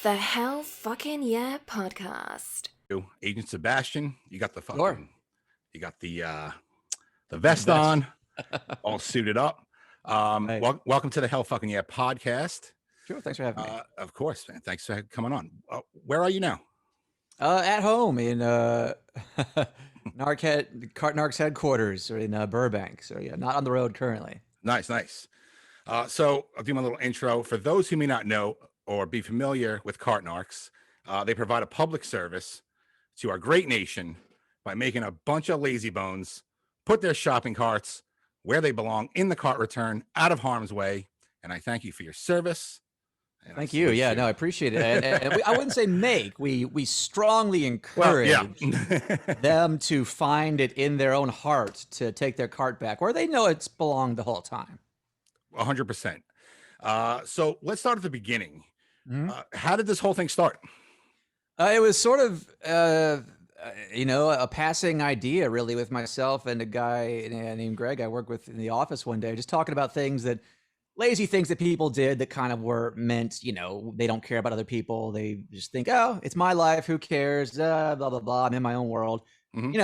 the Hell Fucking Yeah podcast. Agent Sebastian, you got the fucking, Sure. you got the vest on, all suited up. Right. Welcome to the Hell Fucking Yeah podcast. Sure. Thanks for having me. Of course, man. Thanks for coming on. Where are you now? At home in CART NARCS headquarters, or in Burbank. So yeah, not on the road currently. Nice. So I'll do my little intro. For those who may not know or be familiar with CART NARCS, they provide a public service to our great nation by making a bunch of lazy bones put their shopping carts where they belong, in the cart return, out of harm's way. And I thank you for your service. Thank you. Yeah, no, I appreciate it. And I wouldn't say make. We strongly encourage them to find it in their own heart to take their cart back, where they know it's belonged the whole time. 100%. So let's start at the beginning. Mm-hmm. How did this whole thing start? It was sort of, a passing idea, really, with myself and a guy named Greg I worked with in the office one day, just talking about lazy things that people did that kind of were meant, they don't care about other people. They just think, oh, it's my life. Who cares? Blah, blah, blah. I'm in my own world. Mm-hmm.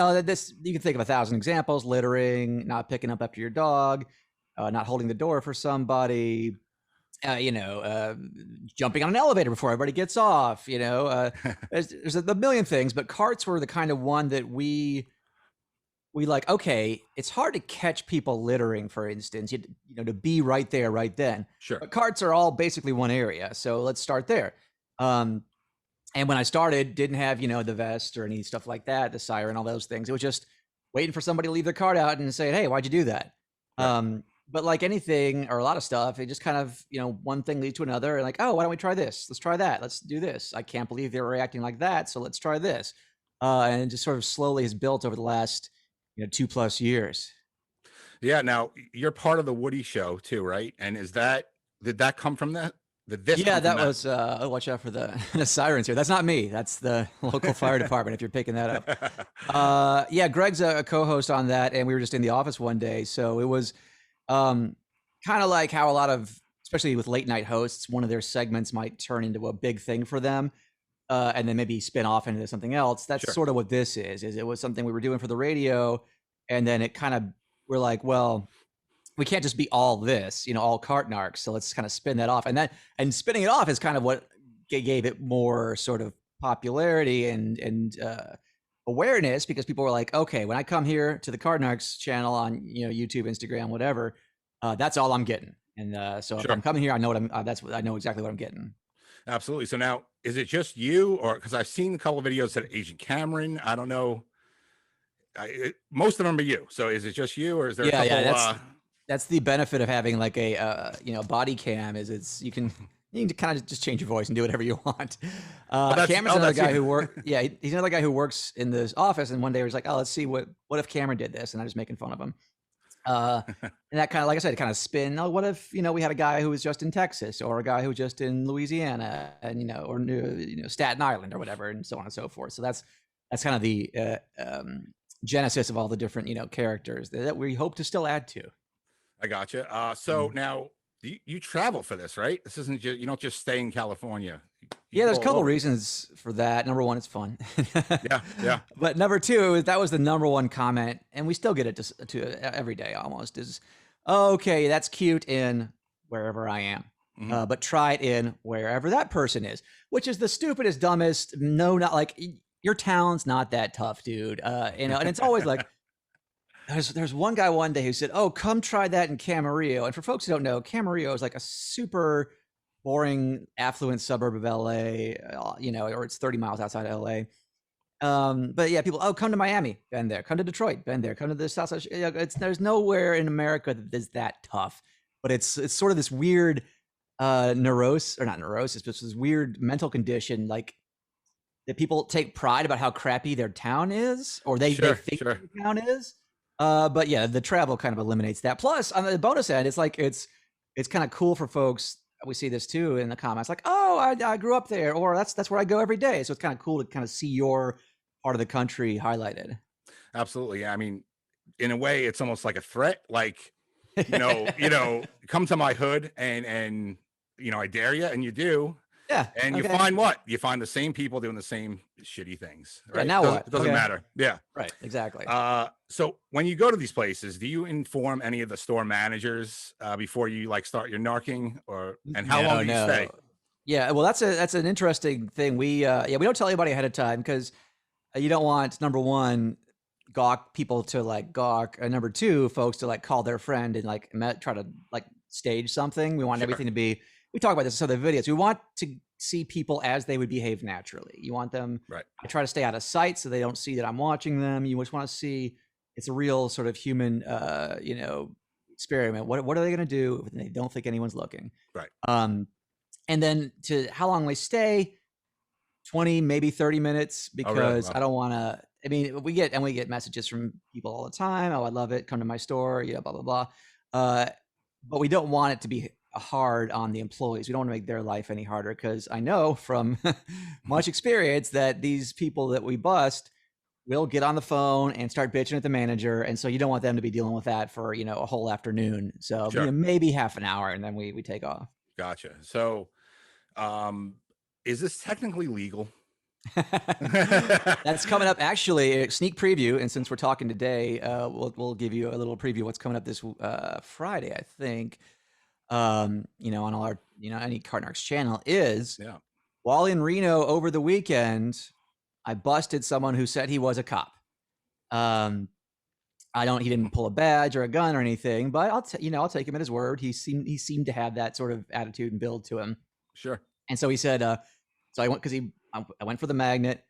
You can think of 1,000 examples: littering, not picking up after your dog, not holding the door for somebody, jumping on an elevator before everybody gets off, there's a million things, but carts were the kind of one that we like, okay, it's hard to catch people littering, for instance, to be right there, right then. Sure. But carts are all basically one area. So let's start there. And when I started, didn't have, the vest or any stuff like that, the siren, all those things. It was just waiting for somebody to leave their cart out and say, hey, why'd you do that? Right. But like anything or a lot of stuff, it just kind of, one thing leads to another, and like, oh, why don't we try this? Let's try that. Let's do this. I can't believe they were reacting like that. So let's try this. And it just sort of slowly has built over the last, 2+ years. Yeah. Now you're part of the Woody show too, right? And did that come from that? That was, watch out for the sirens here. That's not me. That's the local fire department, if you're picking that up. Greg's a co-host on that, and we were just in the office one day. So it was kind of like how a lot of, especially with late night hosts, one of their segments might turn into a big thing for them, and then maybe spin off into something else. That's sure. Sort of what this is it was something we were doing for the radio, and then it kind of, we're like, well, we can't just be all this, all CART NARCS. So let's kind of spin that off. And spinning it off is kind of what gave it more sort of popularity and awareness, because people were like, okay, when I come here to the CART NARCS channel on, YouTube, Instagram, whatever, that's all I'm getting. And so sure. If I'm coming here, I know I know exactly what I'm getting. Absolutely. So now, is it just you, or because I've seen a couple of videos that Agent Cameron, I don't know, most of them are you. So is it just you, or is there a couple? That's the benefit of having like a body cam, is you can kind of just change your voice and do whatever you want. Cameron's another guy who works. Yeah, he's another guy who works in this office. And one day he was like, "Oh, let's see what if Cameron did this?" And I was making fun of him. And that kind of, like I said, kind of spin. Oh, what if we had a guy who was just in Texas, or a guy who was just in Louisiana, and or Staten Island or whatever, and so on and so forth. So that's kind of the genesis of all the different characters that we hope to still add to. I gotcha. So now you travel for this, right? This isn't just, you don't just stay in California. There's a couple reasons for that. Number one, it's fun. Yeah. But number two, that was the number one comment, and we still get it to every day almost, is, okay, that's cute in wherever I am, but try it in wherever that person is, which is the stupidest, dumbest. No, not like, your town's not that tough, dude. And it's always like, There's one guy one day who said, oh, come try that in Camarillo. And for folks who don't know, Camarillo is like a super boring, affluent suburb of LA, or it's 30 miles outside of LA. But yeah, people, come to Miami, been there. Come to Detroit, been there. Come to the South Side. There's nowhere in America that is that tough. But it's sort of this weird neurosis, or not neurosis, but it's this weird mental condition, like, that people take pride about how crappy their town is, or they think their town is. But yeah, the travel kind of eliminates that. Plus, on the bonus end, it's like it's kind of cool for folks. We see this too in the comments, like, oh, I grew up there, or that's where I go every day. So it's kind of cool to kind of see your part of the country highlighted. Absolutely. I mean, in a way, it's almost like a threat. Like, come to my hood and I dare you, and you do. Yeah. And you find what? You find the same people doing the same shitty things, right? Yeah, now what? It doesn't matter. Yeah. Right. Exactly. So when you go to these places, do you inform any of the store managers before you like start your narking, and how long do you stay? Yeah, well, that's an interesting thing. We don't tell anybody ahead of time because you don't want, number one, gawk people to like gawk, and number two, folks to like call their friend and like try to like stage something. We want everything to be. We talk about this in other videos. We want to see people as they would behave naturally. You want them. Right. I try to stay out of sight so they don't see that I'm watching them. You just want to see it's a real sort of human, experiment. What are they going to do if they don't think anyone's looking? Right. And then to how long they stay, 20, maybe 30 minutes, because really? Wow. I don't want to, I mean, we get messages from people all the time. Oh, I love it. Come to my store, blah, blah, blah. But we don't want it to be hard on the employees. We don't want to make their life any harder, because I know from much experience that these people that we bust will get on the phone and start bitching at the manager. And so you don't want them to be dealing with that for, a whole afternoon. So maybe half an hour, and then we take off. Gotcha. So, is this technically legal? That's coming up, actually, a sneak preview. And since we're talking today, we'll give you a little preview of what's coming up this Friday, I think. On all our, any CART NARCS channel is while in Reno over the weekend, I busted someone who said he was a cop. He didn't pull a badge or a gun or anything, but I'll take him at his word. He seemed to have that sort of attitude and build to him. Sure. And so he said, so I went, because I went for the magnet,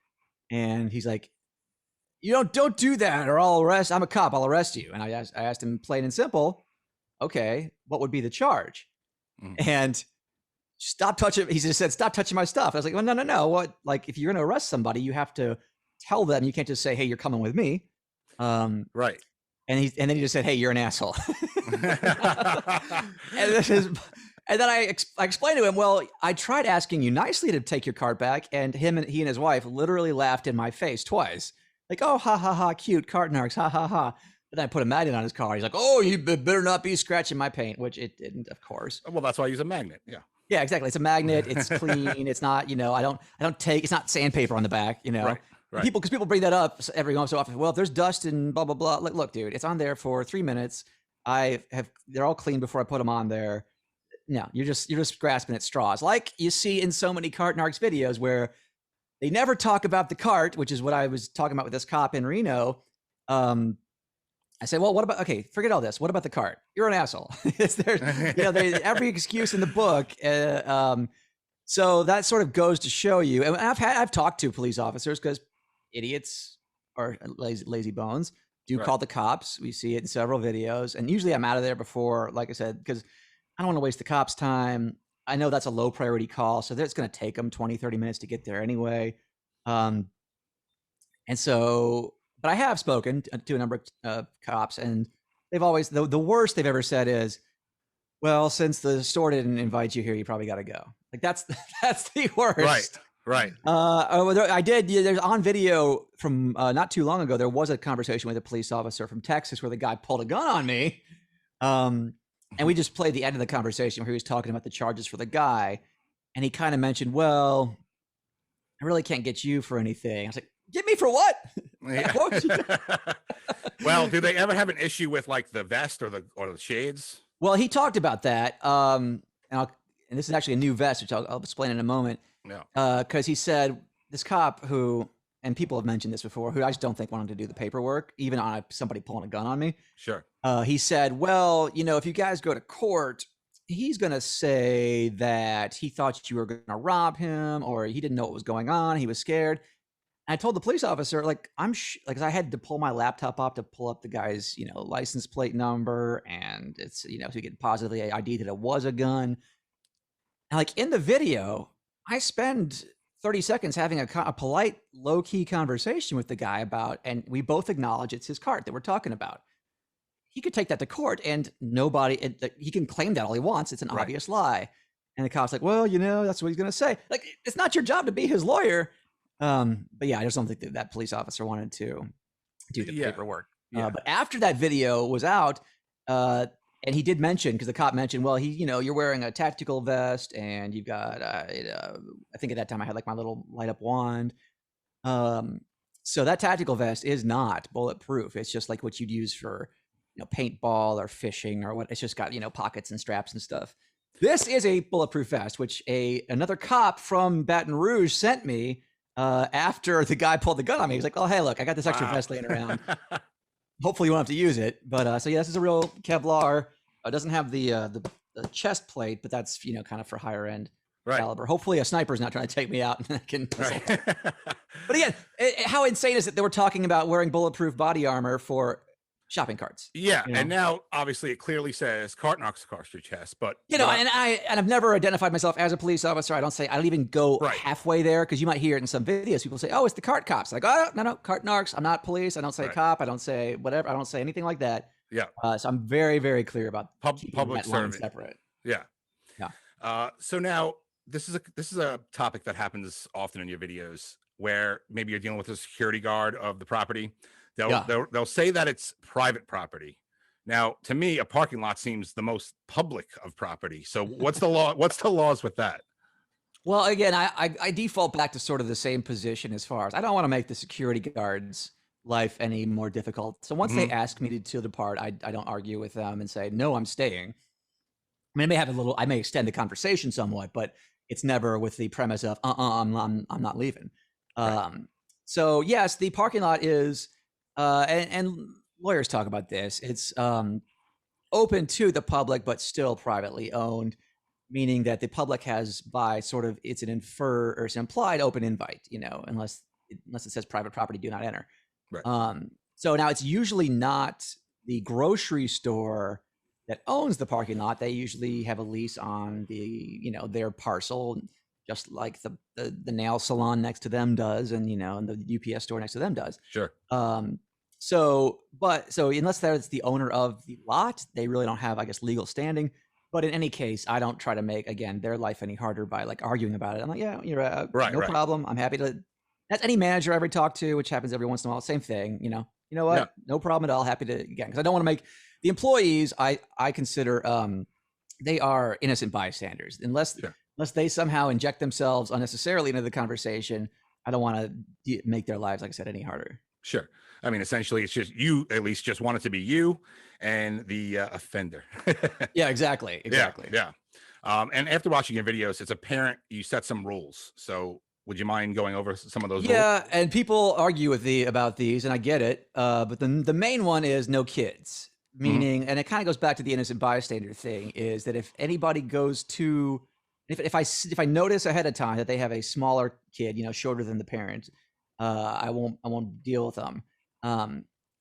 and he's like, don't do that or I'm a cop, I'll arrest you. And I asked him plain and simple, okay, what would be the charge? And stop touching. He just said, stop touching my stuff. I was like, well, no. What? Like, if you're going to arrest somebody, you have to tell them. You can't just say, hey, you're coming with me. Right. And then he just said, hey, you're an asshole. And then I explained to him, well, I tried asking you nicely to take your cart back, and he and his wife literally laughed in my face twice. Like, oh, ha, ha, ha, cute, CART NARCS, ha, ha, ha. But then I put a magnet on his car. He's like, oh, you better not be scratching my paint, which it didn't, of course. Well, that's why I use a magnet. Yeah. Yeah, exactly. It's a magnet. It's clean. It's not, I don't take, it's not sandpaper on the back, Right. Because people bring that up every so often. Well, if there's dust and blah, blah, blah. Look, dude, it's on there for 3 minutes. They're all clean before I put them on there. No, you're just grasping at straws, like you see in so many CART NARCS videos where they never talk about the cart, which is what I was talking about with this cop in Reno. I say, well, okay, forget all this. What about the cart? You're an asshole. Every excuse in the book. So that sort of goes to show you. And I've talked to police officers, because idiots or lazy bones do call the cops. We see it in several videos, and usually I'm out of there before, like I said, because I don't want to waste the cops' time. I know that's a low priority call, so it's going to take them 20, 30 minutes to get there anyway. And so, but I have spoken to a number of cops, and they've always, the worst they've ever said is, well, since the store didn't invite you here, you probably got to go. Like, that's the worst. Right. There's on video from not too long ago, there was a conversation with a police officer from Texas where the guy pulled a gun on me. And we just played the end of the conversation where he was talking about the charges for the guy. And he kind of mentioned, well, I really can't get you for anything. I was like, get me for what? Yeah. Well, do they ever have an issue with like the vest or the shades? Well, he talked about that. And this is actually a new vest, which I'll explain in a moment. Yeah. Because he said this cop who, and people have mentioned this before, who I just don't think wanted to do the paperwork, even on somebody pulling a gun on me. Sure. He said, well, if you guys go to court, he's going to say that he thought you were going to rob him, or he didn't know what was going on. He was scared. And I told the police officer, like, I had to pull my laptop up to pull up the guy's, license plate number. And it's, so he could positively ID that it was a gun. And like in the video, I spend 30 seconds having a polite, low-key conversation with the guy about, and we both acknowledge it's his cart that we're talking about. He could take that to court, and he can claim that all he wants. It's an obvious lie. And the cop's like, well, that's what he's going to say. Like, it's not your job to be his lawyer. But yeah, I just don't think that police officer wanted to do the paperwork. Yeah. But after that video was out, and he did mention, because the cop mentioned, well, you're wearing a tactical vest and you've got, I think at that time I had like my little light up wand. So that tactical vest is not bulletproof. It's just like what you'd use for, paintball or fishing or what. It's just got, pockets and straps and stuff. This is a bulletproof vest, which another cop from Baton Rouge sent me after the guy pulled the gun on me. He's like, oh, hey, look, I got this extra vest laying around. Hopefully you won't have to use it. But so yeah, this is a real Kevlar. It doesn't have the chest plate, but that's, kind of for higher end caliber. Hopefully a sniper's not trying to take me out and I can. But again, how insane is it that we're talking about wearing bulletproof body armor for shopping carts? Yeah, and now obviously it clearly says CART NARCS across your chest, but and I've never identified myself as a police officer. I don't even go halfway there, because you might hear it in some videos. People say, "Oh, it's the CART cops." Like, oh no, CART NARCS. I'm not police. I don't say cop. I don't say whatever. I don't say anything like that. Yeah. So I'm very, very clear about public service separate. Yeah. Yeah. So now this is a topic that happens often in your videos, where maybe you're dealing with a security guard of the property. They'll say that it's private property. Now, to me, a parking lot seems the most public of property. So what's the law? What's the laws with that? Well, again, I default back to sort of the same position as far as I don't want to make the security guards' life any more difficult. So once they ask me to depart, I don't argue with them and say, no, I'm staying. I mean, I may extend the conversation somewhat, but it's never with the premise of, I'm not leaving. So yes, the parking lot is, and lawyers talk about this. It's open to the public, but still privately owned, meaning that the public has, by sort of, it's an implied open invite, unless it says private property, do not enter. Right. So now it's usually not the grocery store that owns the parking lot. They usually have a lease on their parcel, just like the nail salon next to them does, and and the UPS store next to them does. Sure. So unless that's the owner of the lot, they really don't have, I guess, legal standing. But in any case, I don't try to make, again, their life any harder by like arguing about it. I'm like, yeah, you're no problem. I'm happy to. That's any manager I ever talk to, which happens every once in a while. Same thing, You know what? Yeah. No problem at all. Happy to, again, because I don't want to make the employees. I consider they are innocent bystanders unless they somehow inject themselves unnecessarily into the conversation. I don't want to make their lives, like I said, any harder. Sure. I mean, essentially, it's just you at least just want it to be you and the offender. Yeah, exactly. Yeah. And after watching your videos, it's apparent you set some rules. So would you mind going over some of those rules? Yeah, and people argue about these, and I get it. But the main one is no kids, meaning, and it kind of goes back to the innocent bystander thing, is that if anybody goes to, if I notice ahead of time that they have a smaller kid, shorter than the parent, I won't deal with them.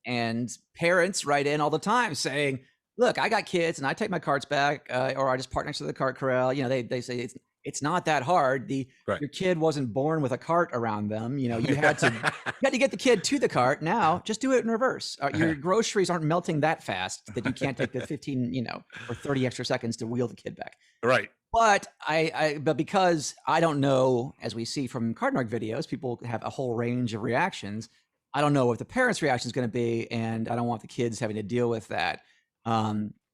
And parents write in all the time saying, look, I got kids and I take my carts back, or I just park next to the cart corral. They say it's not that hard. Your kid wasn't born with a cart around them. You had to get the kid to the cart. Now just do it in reverse. Your groceries aren't melting that fast that you can't take the 15, or 30 extra seconds to wheel the kid back. Right. But but because I don't know, as we see from CART NARC videos, people have a whole range of reactions. I don't know what the parents' reaction is going to be, and I don't want the kids having to deal with that.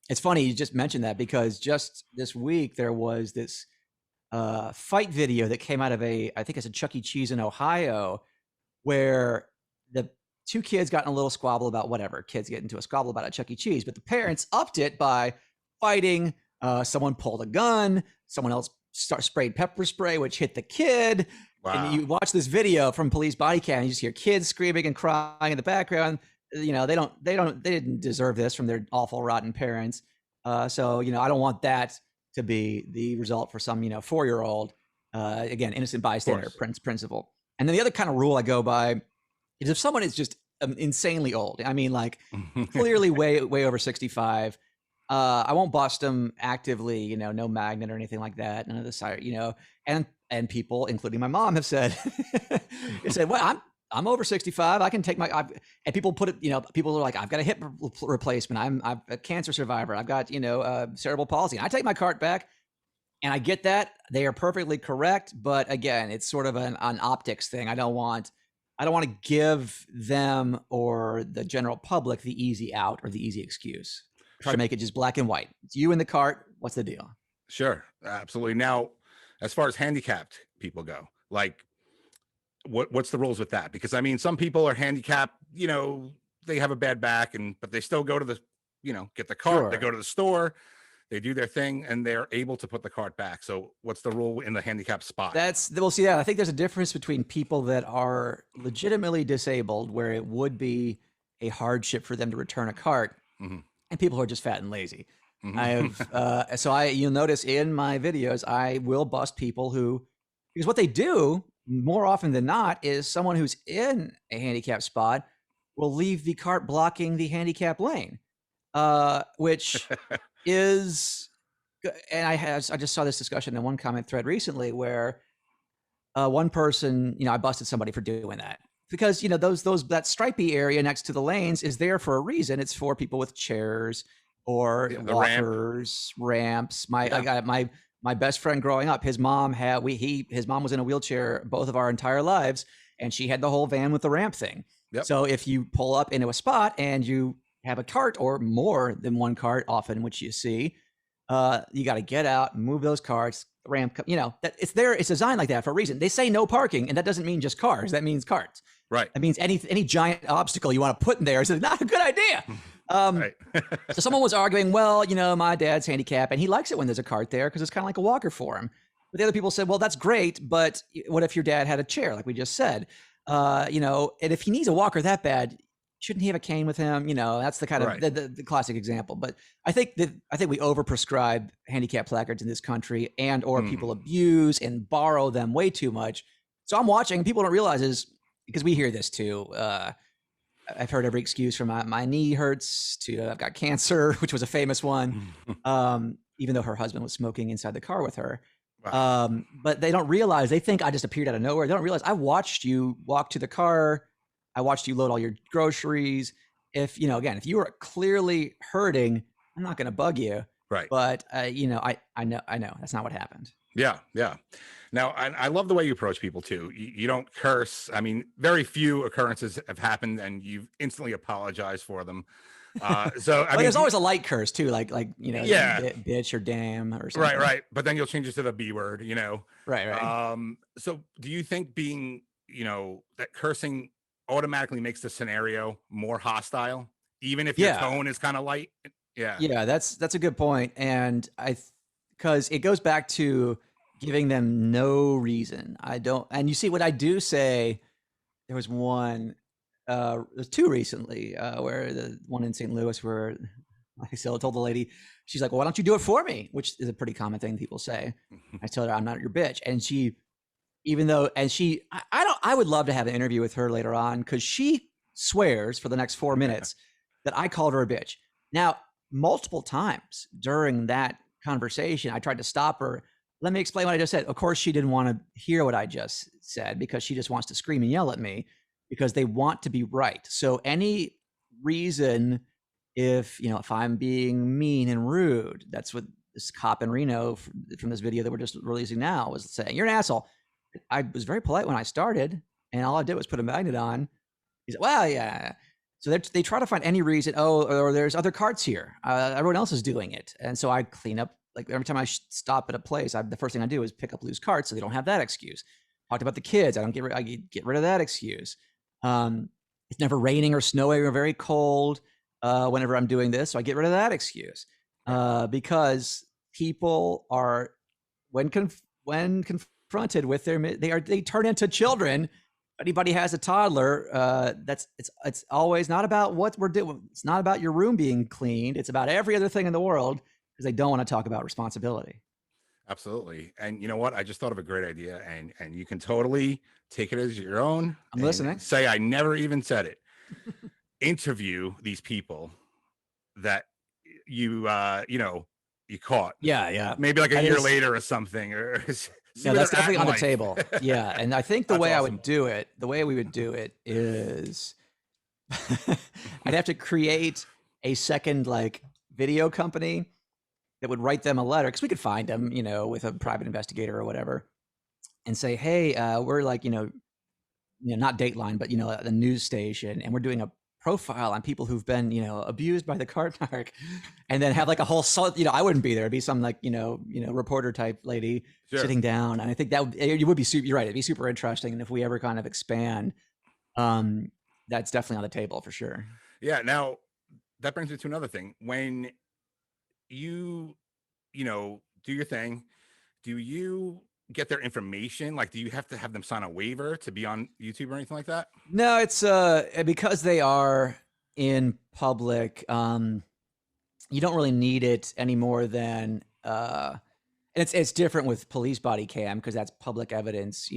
It's funny you just mentioned that, because just this week there was this fight video that came out of I think it's a Chuck E. Cheese in Ohio, where the two kids got in a little squabble about whatever. Kids get into a squabble about a Chuck E. Cheese, but the parents upped it by fighting. Someone pulled a gun. Someone else sprayed pepper spray, which hit the kid. Wow. And you watch this video from police body cam, and you just hear kids screaming and crying in the background. They didn't deserve this from their awful, rotten parents. So I don't want that to be the result for some 4-year-old. Again, innocent bystander principle. And then the other kind of rule I go by is if someone is just insanely old. I mean, like clearly way over 65. I won't bust them actively, no magnet or anything like that. None of this, and people, including my mom, have said, well, I'm over 65. I can take and people put it, people are like, I've got a hip replacement. I'm a cancer survivor. I've got, cerebral palsy. And I take my cart back, and I get that. They are perfectly correct. But again, it's sort of an optics thing. I don't want to give them or the general public the easy out or the easy excuse. to make it just black and white. It's you in the cart. What's the deal? Sure, absolutely. Now, as far as handicapped people go, like what's the rules with that? Because I mean, some people are handicapped, you know, they have a bad back but they still go to the, you know, get the cart, they go to the store, they do their thing, and they're able to put the cart back. So what's the rule in the handicap spot? We'll see that. I think there's a difference between people that are legitimately disabled, where it would be a hardship for them to return a cart, and people who are just fat and lazy. You'll notice in my videos, I will bust people because what they do more often than not is someone who's in a handicap spot will leave the cart blocking the handicap lane, which is, and I just saw this discussion in one comment thread recently where one person, you know, I busted somebody for doing that because, you know, that stripy area next to the lanes is there for a reason. It's for people with chairs or walkers, ramps. I got my best friend growing up, his mom was in a wheelchair both of our entire lives, and she had the whole van with the ramp thing. Yep. So if you pull up into a spot and you have a cart or more than one cart, often, which you see, you got to get out and move those carts. The ramp, you know, that it's there. It's designed like that for a reason. They say no parking, and that doesn't mean just cars. That means carts. Right. That means any giant obstacle you want to put in there is not a good idea. Right. So someone was arguing, well, you know, my dad's handicapped and he likes it when there's a cart there because it's kind of like a walker for him. But the other people said, well, that's great, but what if your dad had a chair, like we just said? You know, and if he needs a walker that bad, shouldn't he have a cane with him? You know, that's the kind of the classic example. But I think we overprescribe handicap placards in this country, or people abuse and borrow them way too much. So I'm watching, people don't realize is, because we hear this too. I've heard every excuse from my knee hurts to I've got cancer, which was a famous one, even though her husband was smoking inside the car with her. Wow. But they don't realize, they think I just appeared out of nowhere. They don't realize I watched you walk to the car. I watched you load all your groceries. If, you know, again, if you were clearly hurting, I'm not going to bug you. Right. But, you know, I know that's not what happened. Yeah. Yeah. Now, I love the way you approach people too. You don't curse. I mean, very few occurrences have happened and you've instantly apologized for them. So I mean, there's always a light curse too, like you know, bitch or damn or something. Right. But then you'll change it to the B word, you know. Right. So do you think being, you know, that cursing automatically makes the scenario more hostile, even if your tone is kind of light? Yeah, that's a good point. And because it goes back to giving them no reason. And you see what I do say, there was there's two recently, where the one in St. Louis where I told the lady, she's like, well, why don't you do it for me? Which is a pretty common thing people say. I told her, I'm not your bitch. And I would love to have an interview with her later on, because she swears for the next 4 minutes that I called her a bitch. Now, multiple times during that conversation, I tried to stop her. Let me explain what I just said. Of course, she didn't want to hear what I just said, because she just wants to scream and yell at me because they want to be right. So any reason, if I'm being mean and rude, that's what this cop in Reno from this video that we're just releasing now was saying. You're an asshole. I was very polite when I started, and all I did was put a magnet on. He said, well, yeah. So they try to find any reason. Oh, or there's other carts here. Everyone else is doing it. And so I clean up. Like every time I stop at a place, the first thing I do is pick up loose carts so they don't have that excuse. Talked about the kids. I get rid of that excuse. It's never raining or snowing or very cold whenever I'm doing this. So I get rid of that excuse because people are, when confronted with they turn into children. Anybody has a toddler, it's always not about what we're doing. It's not about your room being cleaned. It's about every other thing in the world, because they don't want to talk about responsibility. Absolutely. And you know what? I just thought of a great idea, and you can totally take it as your own. I'm listening. Say I never even said it. Interview these people that you caught. Yeah. Maybe like a year later or something. Or no, that's definitely on the table. Yeah. And I think the way awesome. The way we would do it is I'd have to create a second video company that would write them a letter, because we could find them, with a private investigator or whatever, and say, hey, we're not Dateline, but a news station, and we're doing a profile on people who've been, abused by the CART narc, and then have like a whole, I wouldn't be there. It'd be some like, reporter type lady sitting down. And I think it would be super, you're right. It'd be super interesting. And if we ever kind of expand, that's definitely on the table for sure. Yeah. Now that brings me to another thing. When you do your thing, do you get their information? Like, do you have to have them sign a waiver to be on YouTube or anything like that? No, it's because they are in public, you don't really need it any more than and it's different with police body cam because that's public evidence,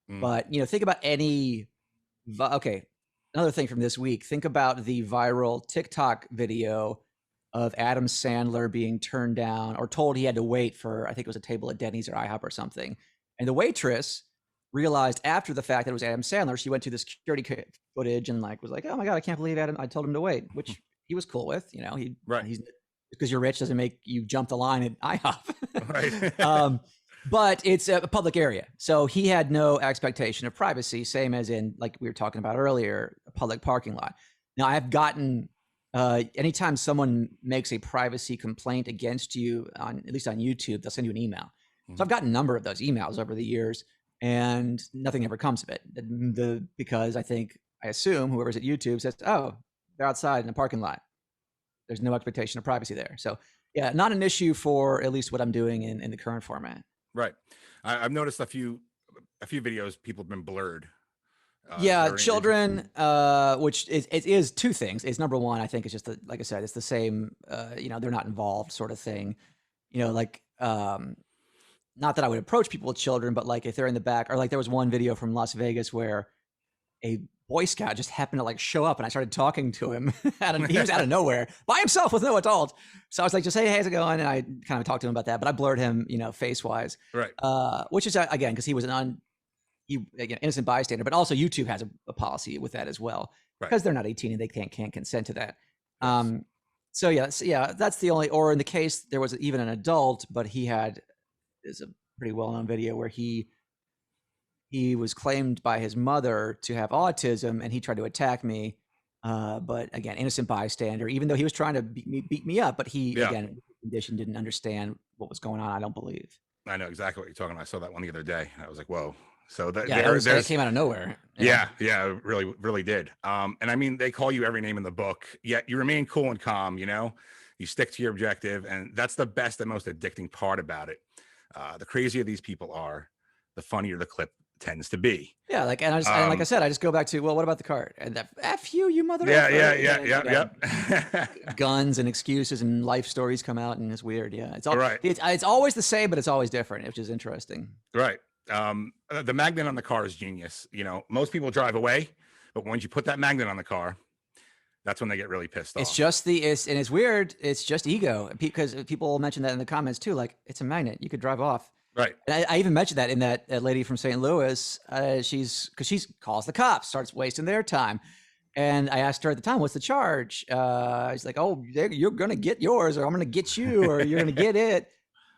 but think about any another thing from this week. Think about the viral TikTok video of Adam Sandler being turned down or told he had to wait for, I think it was a table at Denny's or IHOP or something. And the waitress realized after the fact that it was Adam Sandler. She went to the security footage and was like, oh my God, I can't believe Adam, I told him to wait, which he was cool with, he's because you're rich doesn't make you jump the line at IHOP. Right. But it's a public area. So he had no expectation of privacy, same as in, like we were talking about earlier, a public parking lot. Now I've gotten, anytime someone makes a privacy complaint against you, at least on YouTube, they'll send you an email. So I've gotten a number of those emails over the years, and nothing ever comes of it. Because I assume whoever's at YouTube says, oh, they're outside in a parking lot. There's no expectation of privacy there. So yeah, not an issue for at least what I'm doing in the current format. Right. I've noticed a few videos people have been blurred. Children, which it is two things. It's number one, I think it's just like I said, it's the same, they're not involved sort of thing, not that I would approach people with children, but like if they're in the back, or like there was one video from Las Vegas where a Boy Scout just happened to show up and I started talking to him. He was out of nowhere by himself with no adult. So I was like, just, hey, how's it going? And I kind of talked to him about that, but I blurred him, face wise. Right. Which is again, because he was innocent bystander, but also YouTube has a policy with that as well, because they're not 18 and they can't consent to that. So that's the only, or in the case, there was even an adult, but is a pretty well-known video where he was claimed by his mother to have autism and he tried to attack me. But again, innocent bystander, even though he was trying to beat me up, but again, condition didn't understand what was going on. I don't believe. I know exactly what you're talking about. I saw that one the other day. I was like, whoa. So it came out of nowhere. Yeah, it really, really did. And I mean, they call you every name in the book, yet you remain cool and calm, you stick to your objective. And that's the best and most addicting part about it. The crazier these people are, the funnier the clip tends to be. Yeah, and like I said, I just go back to, well, what about the CART? And that F you mother. Yeah. Guns and excuses and life stories come out, and it's weird. Yeah, it's all right. It's always the same, but it's always different, which is interesting. Right. The magnet on the car is genius. Most people drive away, but once you put that magnet on the car, that's when they get really pissed off. It's just and it's weird. It's just ego, because people mention that in the comments too. Like, it's a magnet, you could drive off. Right. And I even mentioned that in that lady from St. Louis. She calls the cops, starts wasting their time. And I asked her at the time, what's the charge? She's like, oh, you're going to get yours, or I'm going to get you, or you're going to get it.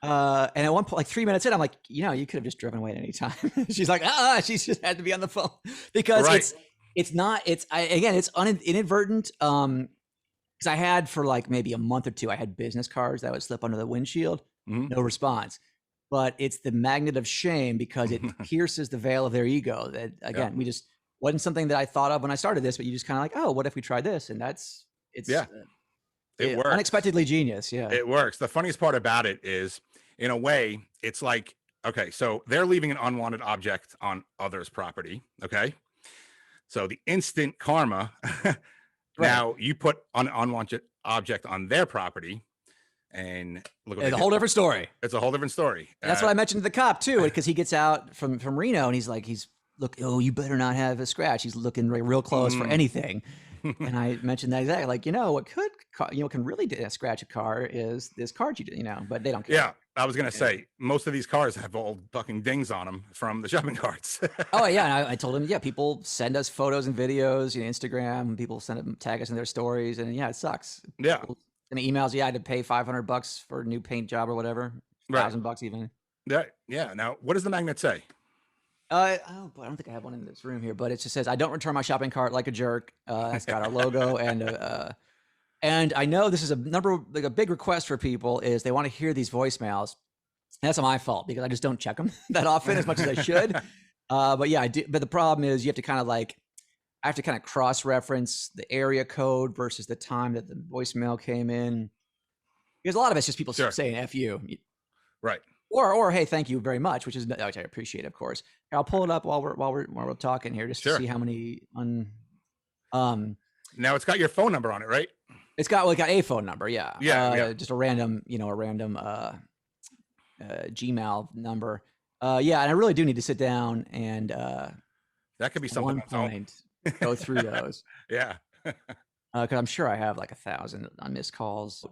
And at one point, like 3 minutes in, I'm like, you could have just driven away at any time. She's like, she just had to be on the phone, because it's inadvertent. Because I had for like maybe a month or two, I had business cards that would slip under the windshield, no response. But it's the magnet of shame, because it pierces the veil of their ego. That again, we just wasn't something that I thought of when I started this, but you just kind of like, oh, what if we tried this? And it works. Unexpectedly genius. Yeah, it works. The funniest part about it is, in a way, it's like, okay, so they're leaving an unwanted object on others' property. Okay. So the instant karma, now you put an unwanted object on their property, and look, it's a whole different story. It's a whole different story. That's what I mentioned to the cop too, because he gets out from Reno and he's like, look, oh, you better not have a scratch. He's looking real close for anything. And I mentioned that exactly, like, what can really scratch a car is this card but they don't care. Yeah, I was gonna say, most of these cars have old fucking dings on them from the shopping carts. Oh yeah, and I told him, people send us photos and videos, Instagram, people tag us in their stories, and it sucks. Yeah. And emails, I had to pay $500 for a new paint job or whatever, $1,000 even. Yeah. Now, what does the magnet say? Oh boy, I don't think I have one in this room here, but it just says, "I don't return my shopping cart like a jerk." It's got our logo and I know this is like a big request for people is they want to hear these voicemails. And that's not my fault because I just don't check them that often as much as I should. But yeah, I do. But the problem is you have to kind of like, I have to kind of cross-reference the area code versus the time that the voicemail came in. Because a lot of it's just people saying "F you." Right. Or hey, thank you very much, which I appreciate, of course. I'll pull it up while we're talking here just to see how many Now it's got your phone number on it, right? It's got a phone number, yeah. Yeah. Just a random Gmail number. Yeah, and I really do need to sit down and that could be something at one point go through those. Yeah. Because I'm sure I have like 1,000 on missed calls.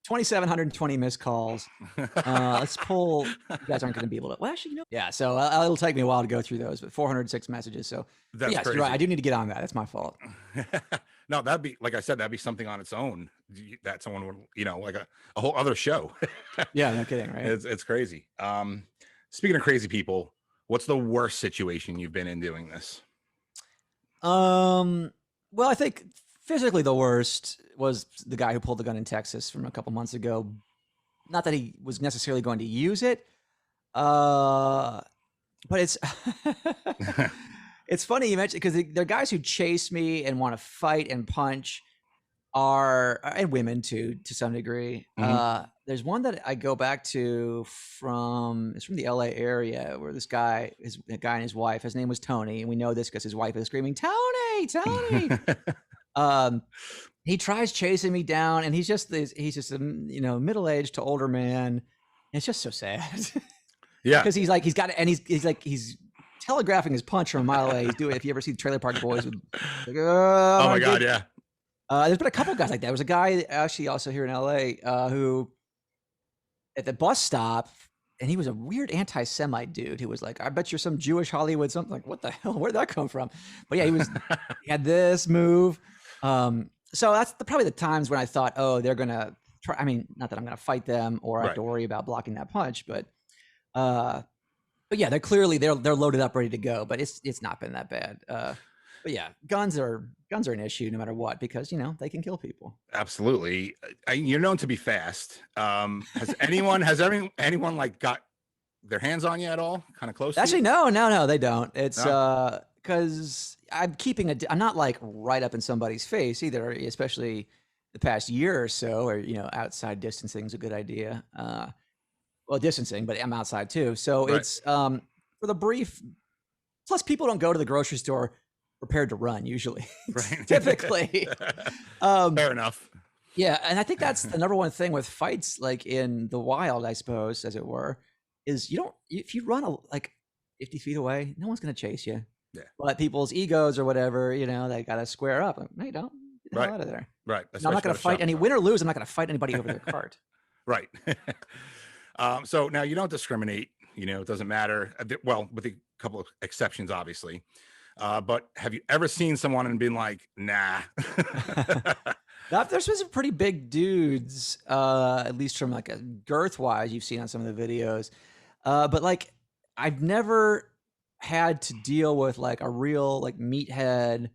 2,720 missed calls. Let's pull. You guys aren't going to be able to. Well, actually, yeah. So it'll take me a while to go through those, but 406 messages. So that's yes, crazy. you're right. I do need to get on that. That's my fault. No, that'd be, like I said, that'd be something on its own. That someone would, like a whole other show. Yeah, no kidding, right? It's crazy. Speaking of crazy people, what's the worst situation you've been in doing this? Well, I think physically the worst was the guy who pulled the gun in Texas from a couple months ago. Not that he was necessarily going to use it, but it's it's funny you mentioned, because they're guys who chase me and want to fight and punch, and women too, to some degree. There's one that I go back to it's from the LA area, where this guy, a guy and his wife, his name was Tony, and we know this because his wife is screaming, "Tony, Tony!" He tries chasing me down, and he's just a middle-aged to older man. It's just so sad. Yeah, because he's telegraphing his punch from a mile away. He's doing. If you ever see the Trailer Park Boys, oh my god, yeah. There's been a couple guys like that. There was a guy actually also here in LA who at the bus stop, and he was a weird anti-Semite dude who was like, "I bet you're some Jewish Hollywood something." Like, what the hell? Where'd that come from? But yeah, he had this move. So that's probably the times when I thought, oh, they're gonna try. I mean, not that I'm gonna fight them or I have to worry about blocking that punch, but yeah, they're loaded up, ready to go. But it's not been that bad. But yeah, guns are an issue no matter what, because they can kill people. Absolutely. You're known to be fast. Has anyone like got their hands on you at all? Kind of close? Actually, no, they don't. It's because I'm not like right up in somebody's face either, especially the past year or so, or outside distancing is a good idea. Well, distancing, but I'm outside too. So it's for the brief. Plus, people don't go to the grocery store prepared to run usually. Right. Typically. Fair enough. Yeah, and I think that's the number one thing with fights, like in the wild, I suppose, as it were, is if you run like 50 feet away, no one's going to chase you. Yeah. But people's egos or whatever, they got to square up. No, you don't. Get the hell out of there. Right. I'm not going to fight win or lose. I'm not going to fight anybody over their cart. Right. So now you don't discriminate. It doesn't matter. Well, with a couple of exceptions, obviously. But have you ever seen someone and been like, nah? There's been some pretty big dudes, at least from like a girth wise, you've seen on some of the videos. But like, I've never had to deal with like a real like meathead,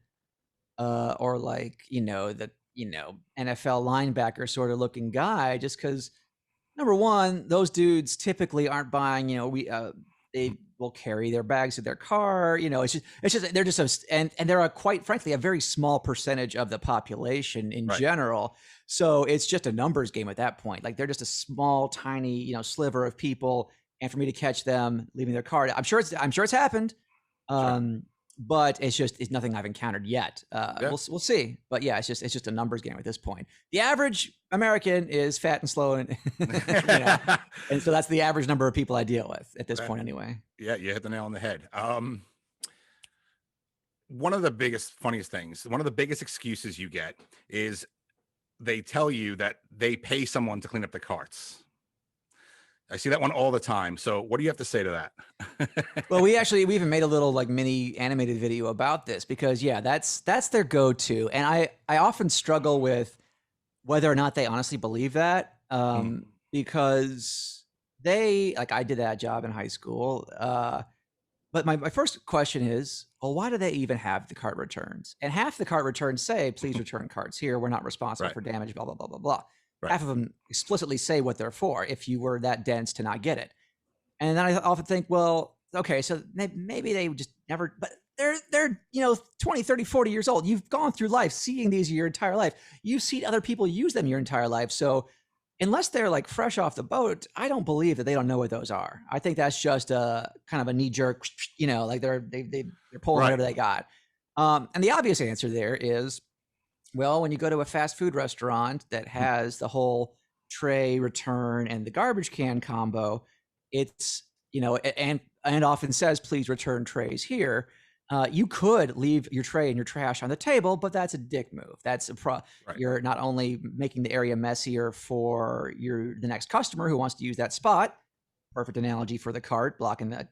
or like, the NFL linebacker sort of looking guy, just because number one, those dudes typically aren't buying, they will carry their bags to their car. It's just they're just and they're quite frankly a very small percentage of the population in general. So it's just a numbers game at that point. Like they're just a small, tiny, sliver of people. And for me to catch them leaving their car, I'm sure it's happened. But it's nothing I've encountered yet. We'll see. But yeah, it's just a numbers game at this point. The average American is fat and slow, and and so that's the average number of people I deal with at this point, anyway. Yeah, you hit the nail on the head. One of the funniest things, one of the biggest excuses you get is they tell you that they pay someone to clean up the carts. I see that one all the time. So what do you have to say to that? Well, we even made a little like mini animated video about this because that's their go-to. And I often struggle with whether or not they honestly believe that. Because I did that job in high school. But But my first question is, well, why do they even have the cart returns? And half the cart returns say, please return carts here. We're not responsible for damage, blah, blah, blah, blah, blah. Right. Half of them explicitly say what they're for if you were that dense to not get it. And then I often think, well, okay, so maybe they just never, but they're 20, 30, 40 years old. You've gone through life seeing these your entire life. You've seen other people use them your entire life. So unless they're like fresh off the boat, I don't believe that they don't know what those are. I think that's just a kind of a knee jerk, like they're pulling whatever they got. And the obvious answer there is, well, when you go to a fast food restaurant that has the whole tray return and the garbage can combo, it's, and often says, please return trays here. You could leave your tray and your trash on the table, but that's a dick move. That's You're not only making the area messier for the next customer who wants to use that spot, perfect analogy for the cart blocking that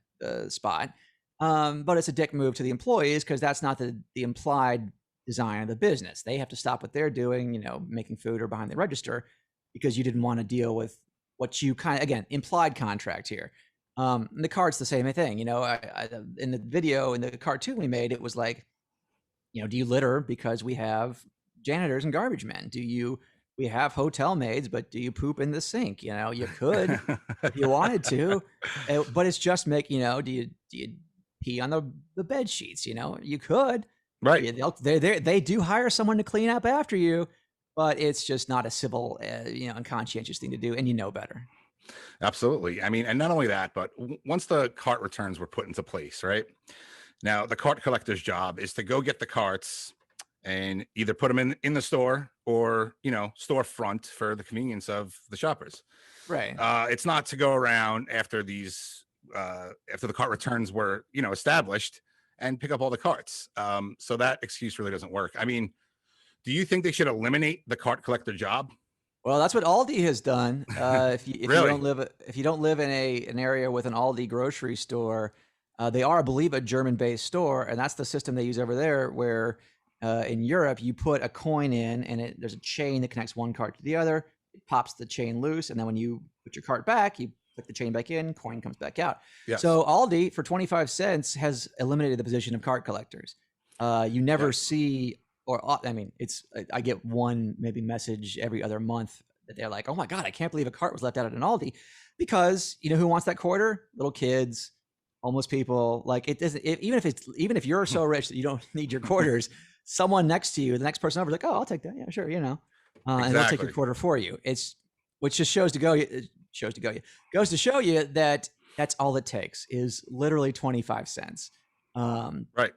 spot, but it's a dick move to the employees because that's not the implied design of the business. They have to stop what they're doing, making food or behind the register, because you didn't want to deal with what you again, implied contract here. The cart's the same thing. I, in the video, in the cartoon we made, it was like, do you litter because we have janitors and garbage men? We have hotel maids, but do you poop in the sink? You could if you wanted to, but it's just do you pee on the bed sheets? You could. Right. They do hire someone to clean up after you, but it's just not a civil, and conscientious thing to do, and better. Absolutely. I mean, and not only that, but once the cart returns were put into place, right? Now, the cart collector's job is to go get the carts and either put them in the store or, storefront for the convenience of the shoppers. Right. It's not to go around after after the cart returns were, established and pick up all the carts. So that excuse really doesn't work. I mean, do you think they should eliminate the cart collector job? Well, that's what Aldi has done. If you Really? don't live in an area with an Aldi grocery store, they are, I believe, a German-based store, and that's the system they use over there. Where in Europe, you put a coin in, and there's a chain that connects one cart to the other. It pops the chain loose, and then when you put your cart back, you click the chain back in, coin comes back out. Yes. So Aldi, for 25 cents, has eliminated the position of cart collectors. You never see. I get one maybe message every other month that they're like, oh my God, I can't believe a cart was left out at an Aldi, because who wants that quarter? Little kids, homeless people. Like, it doesn't, even if you're so rich that you don't need your quarters, someone next to you, the next person over is like, oh, I'll take that. Yeah, sure. Exactly. And they'll take your quarter for you. Which just goes to show you that that's all it takes is literally 25 cents. Right.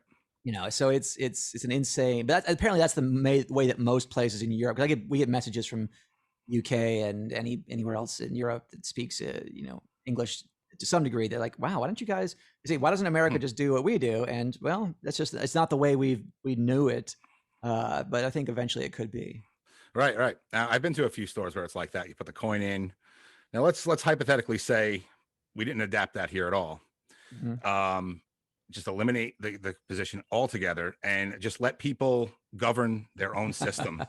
So it's an insane, but apparently that's the way that most places in Europe, because we get messages from UK and anywhere else in Europe that speaks, English to some degree. They're like, wow, why doesn't America just do what we do? And well, it's not the way we knew it. But I think eventually it could be. Right. Now, I've been to a few stores where it's like that. You put the coin in. Now let's hypothetically say we didn't adapt that here at all. Mm-hmm. Just eliminate the position altogether and just let people govern their own system,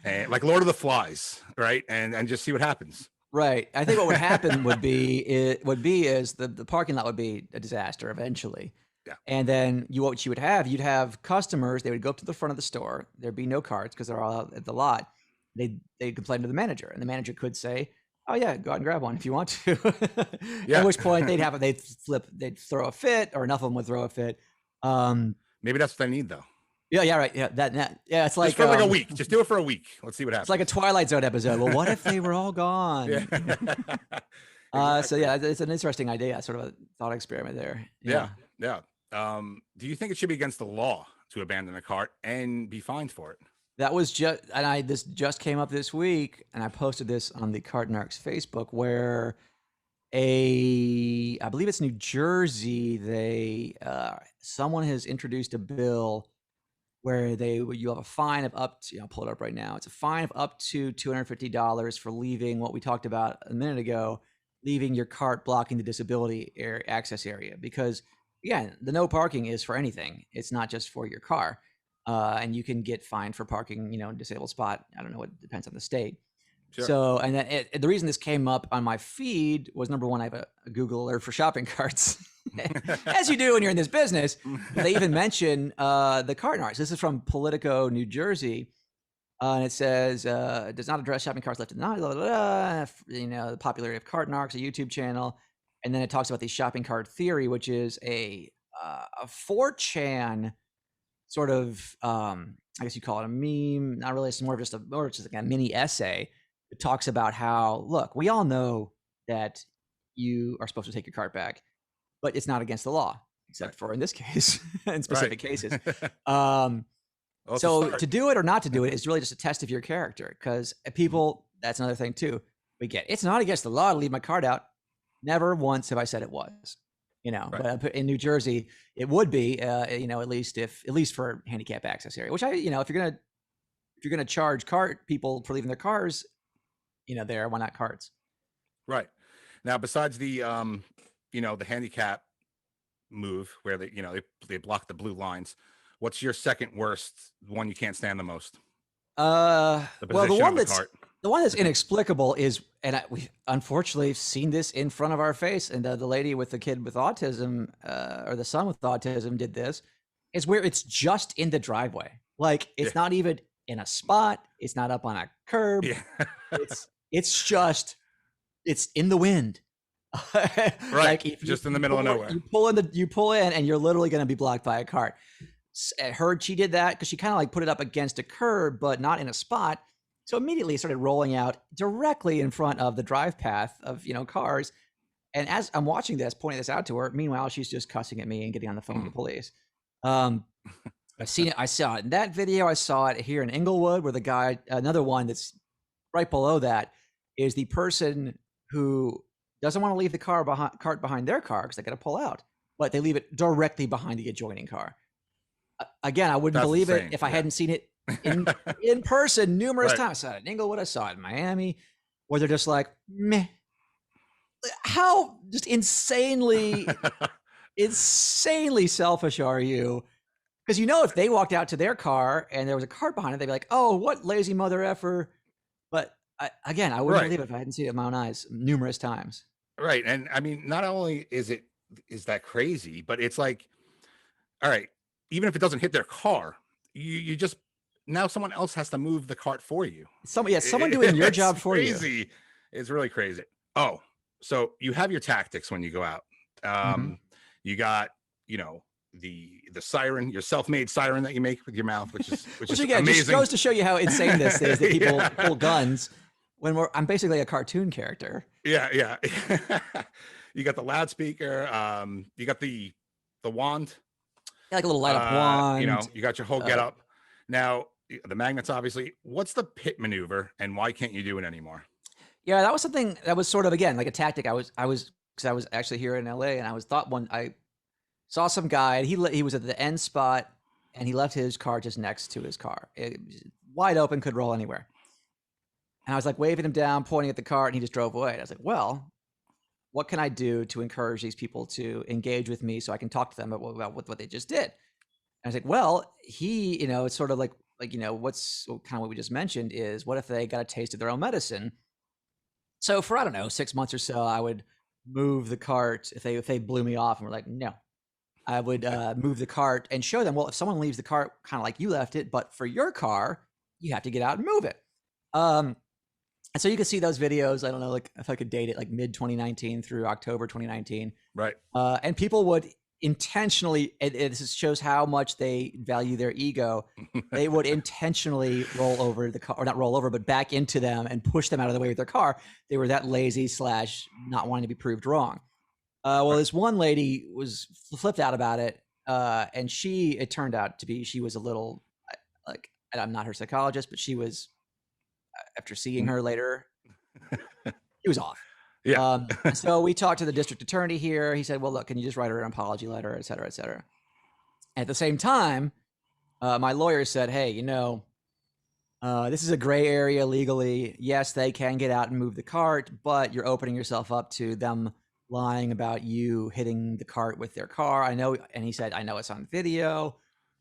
and like Lord of the Flies, right? And just see what happens. Right. I think what would happen would be the parking lot would be a disaster eventually. Yeah. And then you'd have customers. They would go up to the front of the store. There'd be no carts because they're all out at the lot. They'd complain to the manager, and the manager could say, oh yeah, go out and grab one if you want to. Yeah. At which point they'd throw a fit, or enough of them would throw a fit. Maybe that's what they need, though. Yeah, right. Yeah, it's like just for like a week. Just do it for a week. Let's see what happens. It's like a Twilight Zone episode. Well, what if they were all gone? Yeah. Exactly. So yeah, it's an interesting idea, sort of a thought experiment there. Yeah. Do you think it should be against the law to abandon a cart and be fined for it? That was this just came up this week, and I posted this on the CART NARCS Facebook, where I believe it's New Jersey, someone has introduced a bill where you have a fine of up to, I'll pull it up right now. It's a fine of up to $250 for leaving what we talked about a minute ago, leaving your cart blocking the disability access area. Because again, the no parking is for anything. It's not just for your car. And you can get fined for parking, disabled spot. I don't know, it depends on the state. Sure. So, and then the reason this came up on my feed was, number one, I have a Google alert for shopping carts. as you do when you're in this business. They even mention the CART NARCS. This is from Politico, New Jersey. And it says, does not address shopping carts left in the night, the popularity of CART NARCS, a YouTube channel. And then it talks about the shopping cart theory, which is a 4chan sort of, I guess you call it a meme, not really, it's more just like a mini essay. It talks about how, look, we all know that you are supposed to take your cart back, but it's not against the law, except for in this case, in specific cases. So to do it or not to do it is really just a test of your character, because people, that's another thing too. We get, it's not against the law to leave my cart out. Never once have I said it was, but in New Jersey, it would be, at least for handicap access area, which if you're going to charge cart people for leaving their cars, there, why not carts? Right. Now, besides the, the handicap move where they block the blue lines, what's your second worst one you can't stand the most? The one that's inexplicable is, and we unfortunately have seen this in front of our face, and the lady with the kid with autism, or the son with autism did this, is where it's just in the driveway. Like, it's not even in a spot. It's not up on a curb. Yeah. It's in the wind. Right. Like just in the middle of nowhere. You pull in and you're literally going to be blocked by a cart. I heard she did that because she kind of like put it up against a curb, but not in a spot. So immediately it started rolling out directly in front of the drive path of, cars. And as I'm watching this, pointing this out to her, meanwhile, she's just cussing at me and getting on the phone with the police. I've seen it. I saw it in that video. I saw it here in Inglewood, where the guy, another one that's right below that, is the person who doesn't want to leave the cart behind their car because they got to pull out, but they leave it directly behind the adjoining car. Again, I wouldn't believe it if I hadn't seen it in person numerous times. I saw it in Inglewood. I saw it in Miami, where they're just like, meh. How just insanely selfish are you? Because if they walked out to their car and there was a cart behind it, they'd be like, oh, what lazy mother effer. But again, I wouldn't believe it if I hadn't seen it with my own eyes numerous times. Right. And I mean, not only is that crazy, but it's like, all right, even if it doesn't hit their car, you just, now someone else has to move the cart for you. Someone doing your job for you. Crazy. It's really crazy. Oh, so you have your tactics when you go out. You got, the siren, your self-made siren that you make with your mouth, which is again, amazing. Just goes to show you how insane this is that people pull guns when I'm basically a cartoon character. Yeah. You got the loudspeaker. You got the wand. Yeah, like a little light up wand. You got your whole get up. Now the magnets, obviously. What's the pit maneuver, and why can't you do it anymore? Yeah, that was something that was sort of, again, like a tactic. I was actually here in LA, and I saw some guy. He was at the end spot, and he left his car just next to his car, wide open, could roll anywhere. And I was like waving him down, pointing at the cart, and he just drove away. And I was like, well, what can I do to encourage these people to engage with me so I can talk to them about what they just did? And I was like, well, it's sort of like what's kind of what we just mentioned is, what if they got a taste of their own medicine? So for, I don't know, 6 months or so, I would move the cart if they blew me off and were like, no. I would move the cart and show them, well, if someone leaves the cart kind of like you left it, but for your car, you have to get out and move it. And so you can see those videos. I don't know, like if I could date it, like mid 2019 through October 2019. Right. And people would intentionally, this shows how much they value their ego. They would intentionally roll over the car, or not roll over, but back into them and push them out of the way with their car. They were that lazy / not wanting to be proved wrong. This one lady was flipped out about it. And it turned out to be, she was a little, like, I'm not her psychologist, but she was, after seeing her later, he was off. Yeah. So we talked to the district attorney here. He said, well, look, can you just write her an apology letter, et cetera, et cetera. At the same time, my lawyer said, hey, this is a gray area legally. Yes, they can get out and move the cart, but you're opening yourself up to them lying about you hitting the cart with their car. I know. And he said, I know it's on video.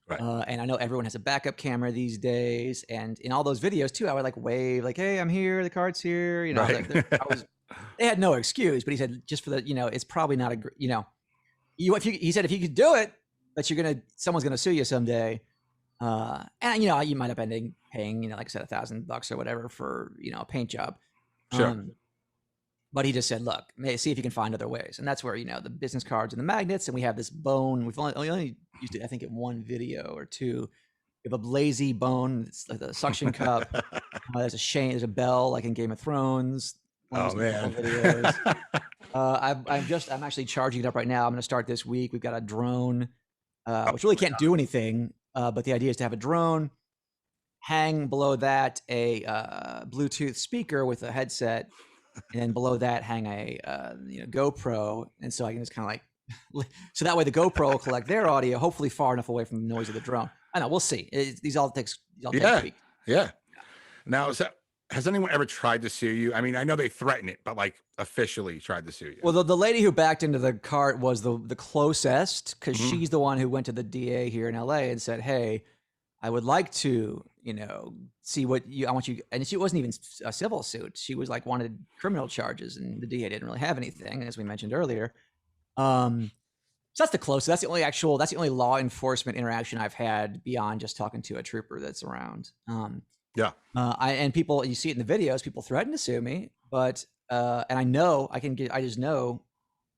Right. And I know everyone has a backup camera these days. And in all those videos too, I would like wave like, hey, I'm here. The cart's here. Right. They had no excuse, but he said, just for the, it's probably not he said if you could do it, that someone's gonna sue you someday. And you might up ending paying, like I said, $1,000 or whatever for, a paint job. Sure. But he just said, look, see if you can find other ways. And that's where, the business cards and the magnets, and we have this bone. We've only used it, I think, in one video or two. We have a lazy bone. It's like the suction cup. There's a bell like in Game of Thrones. Oh, man. I'm actually charging it up right now. I'm going to start this week. We've got a drone, which really can't do anything. But the idea is to have a drone, hang below that a Bluetooth speaker with a headset, and then below that hang a GoPro. And so I can just kind of like, so that way the GoPro will collect their audio, hopefully far enough away from the noise of the drone. I know, we'll see. These all take weeks. Yeah. Now, has anyone ever tried to sue you? I mean, I know they threaten it, but like officially tried to sue you. Well, the lady who backed into the cart was the closest, because she's the one who went to the DA here in LA and said, hey, I would like to, see what I want you. And she wasn't even a civil suit. She was like wanted criminal charges, and the DA didn't really have anything, as we mentioned earlier. So that's the closest. That's the only law enforcement interaction I've had beyond just talking to a trooper that's around. And people, you see it in the videos, people threaten to sue me, but and I just know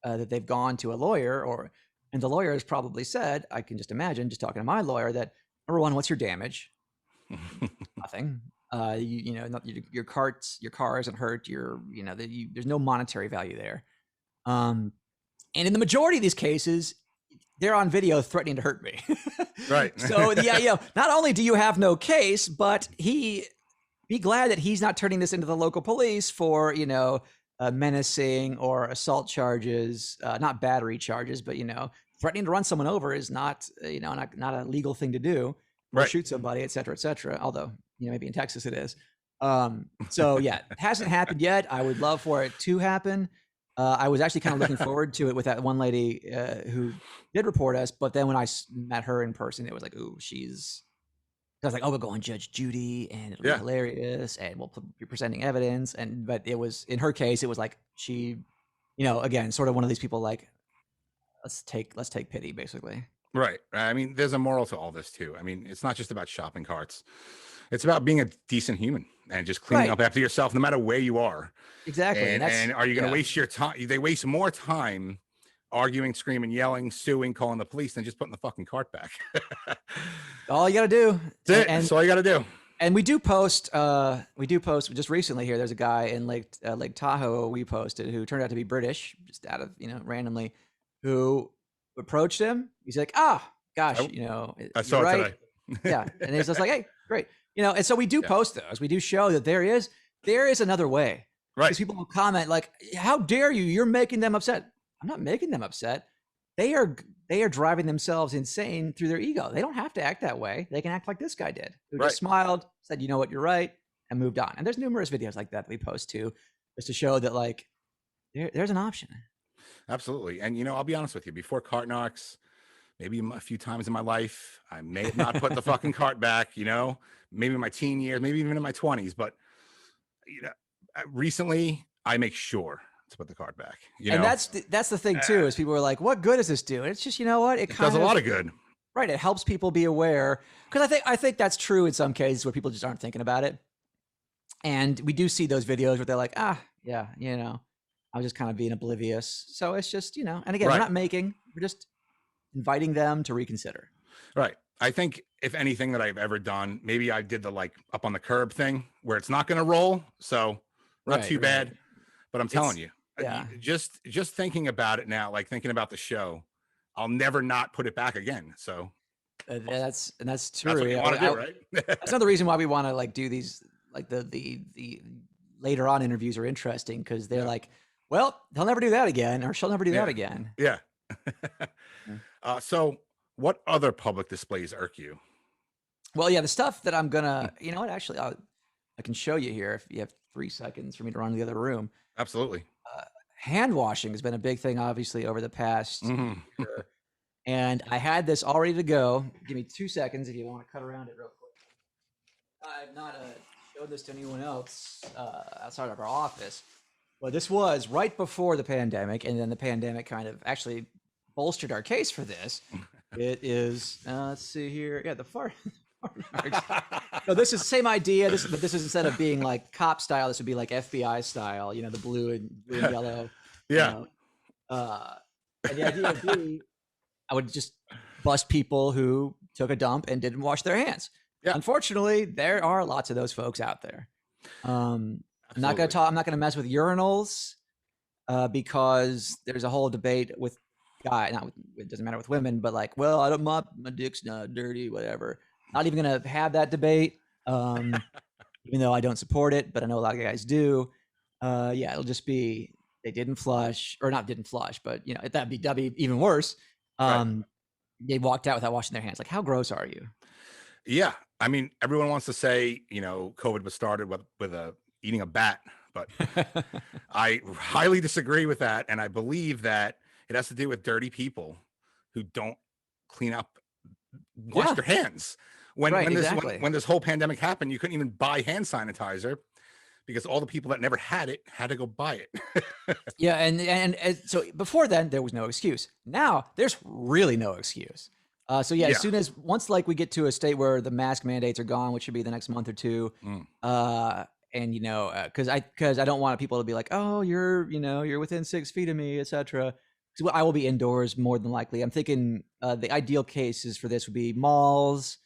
that they've gone to a lawyer, and the lawyer has probably said, I can just imagine, just talking to my lawyer, that number one, what's your damage? Nothing. Your car isn't hurt. There's no monetary value there. And in the majority of these cases, they're on video threatening to hurt me. Right. So not only do you have no case, but be glad that he's not turning this into the local police for, menacing or assault charges, not battery charges, but, threatening to run someone over is not a legal thing to do, or right. shoot somebody, et cetera, et cetera. Although, maybe in Texas it is. So yeah, it hasn't happened yet. I would love for it to happen. I was actually kind of looking forward to it with that one lady who did report us, but then when I met her in person, it was like, ooh, I was like, oh, we'll go on Judge Judy, and it'll be hilarious, and we'll be presenting evidence. But it was, in her case, it was like she, again, sort of one of these people like, let's take pity, basically. Right. I mean, there's a moral to all this too. I mean, it's not just about shopping carts. It's about being a decent human and just cleaning up after yourself, no matter where you are. Exactly. And are you going to waste your time? They waste more time arguing, screaming, yelling, suing, calling the police than just putting the fucking cart back. All you got to do. That's all you got to do. And we do post just recently here. There's a guy in Lake Tahoe we posted who turned out to be British, just out of, randomly, who approached him. He's like, gosh, I saw it today. Yeah. And he's just like, hey, great. And so we do post those. We do show that there is another way. Right. Because people will comment like, how dare you? You're making them upset. I'm not making them upset. They are driving themselves insane through their ego. They don't have to act that way. They can act like this guy did, who just smiled, said, you know what, you're right, and moved on. And there's numerous videos like that we post too, just to show that like there's an option. Absolutely. And I'll be honest with you, before CART NARCS, maybe a few times in my life, I may have not put the fucking cart back, maybe in my teen years, maybe even in my 20s, but recently I make sure to put the cart back. And that's the thing too, is people are like, what good does this do? And it's just, it does a lot of good. Right. It helps people be aware, because I think that's true in some cases where people just aren't thinking about it. And we do see those videos where they're like, I was just kind of being oblivious. So it's just, and again, we're just inviting them to reconsider. Right. I think if anything that I've ever done, maybe I did the up on the curb thing where it's not going to roll. So not too bad, but I'm telling you, just thinking about it now, like thinking about the show, I'll never not put it back again. So that's true. That's what you want to do, right? That's another reason why we want to do these, the later on interviews are interesting, because they're like, well, he'll never do that again, or she'll never do that again. Yeah. So what other public displays irk you? Well, the stuff that I'm gonna, actually, I can show you here if you have 3 seconds for me to run to the other room. Absolutely. Hand washing has been a big thing, obviously, over the past year. And I had this all ready to go. Give me 2 seconds if you want to cut around it real quick. I've not showed this to anyone else outside of our office, but this was right before the pandemic, and then the pandemic kind of actually bolstered our case for this. It is, let's see here. Yeah, the fart narcs. No, this is the same idea. But this is instead of being like cop style, this would be like FBI style. You know, the blue and yellow. Yeah. You know, and the idea would be, I would just bust people who took a dump and didn't wash their hands. Yeah. Unfortunately, there are lots of those folks out there. I'm not going to mess with urinals because there's a whole debate with it doesn't matter with women, but like, well, I don't, my dick's not dirty, whatever. Not even going to have that debate. Even though I don't support it, but I know a lot of guys do. Yeah, it'll just be, they didn't flush, or not didn't flush, but you know, that'd be even worse. They walked out without washing their hands. Like, how gross are you? Yeah. I mean, everyone wants to say, you know, COVID was started with eating a bat, but I highly disagree with that. And I believe that it has to do with dirty people who don't clean up, wash their hands. When this whole pandemic happened, you couldn't even buy hand sanitizer because all the people that never had it had to go buy it. Yeah. And so before then, there was no excuse. Now there's really no excuse. As soon as once like we get to a state where the mask mandates are gone, which should be the next month or two, and you know, because I don't want people to be like, oh, you're within 6 feet of me, etc. So I will be indoors more than likely. I'm thinking the ideal cases for this would be malls,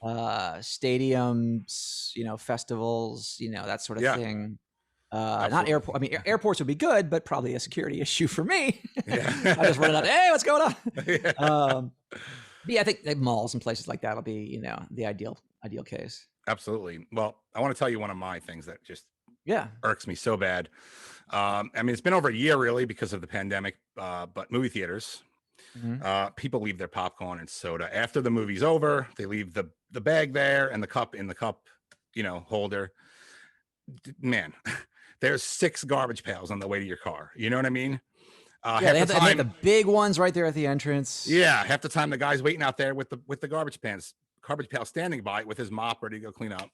stadiums, you know, festivals, you know, that sort of thing. Not airport. I mean, airports would be good, but probably a security issue for me. I just run out. Hey, what's going on? Yeah, I think malls and places like that will be, you know, the ideal case. Absolutely. Well, I want to tell you one of my things that just irks me so bad. I mean, it's been over a year really because of the pandemic, but movie theaters, people leave their popcorn and soda after the movie's over. They leave the bag there and the cup in the cup, you know, holder. Man, there's 6 garbage pails on the way to your car. You know what I mean? They have the big ones right there at the entrance. Yeah, half the time the guy's waiting out there with the garbage pail standing by with his mop ready to go clean up.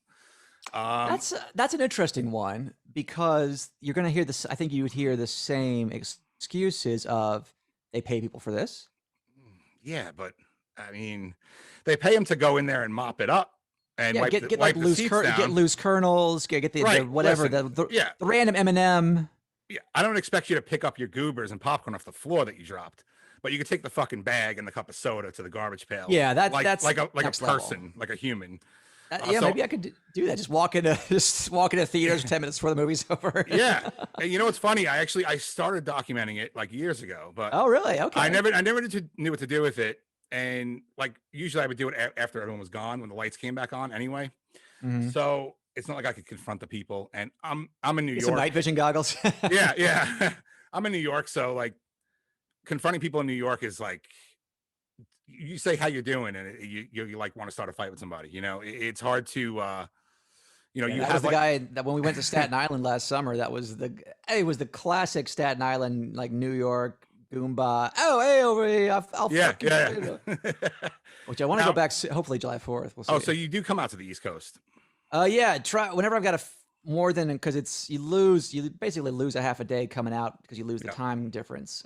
That's an interesting one because you're going to hear this. I think you would hear the same excuses of they pay people for this. Yeah, but I mean, they pay them to go in there and mop it up and get like loose kernels, get the whatever. Listen, the random M&M. Yeah, I don't expect you to pick up your goobers and popcorn off the floor that you dropped, but you could take the fucking bag and the cup of soda to the garbage pail. Yeah, that's like a person, level. like a human. Maybe I could do that. Just walk into theaters 10 minutes before the movie's over. Yeah, and you know what's funny? I started documenting it like years ago, but oh really? Okay. I never knew what to do with it, and like usually I would do it after everyone was gone when the lights came back on anyway. So it's not like I could confront the people, and I'm in New York. Some night vision goggles. yeah. I'm in New York, so like confronting people in New York is like you say how you're doing, and you like want to start a fight with somebody. You know, it's hard to. You know, that was the guy that when we went to Staten Island last summer. That was it was the classic Staten Island, like New York Goomba. Oh, hey, over here. I'll Which I want to go back. Hopefully, July 4th. We'll see. Oh, so you do come out to the East Coast? Try whenever I've got more than because you basically lose a half a day coming out because you lose the time difference.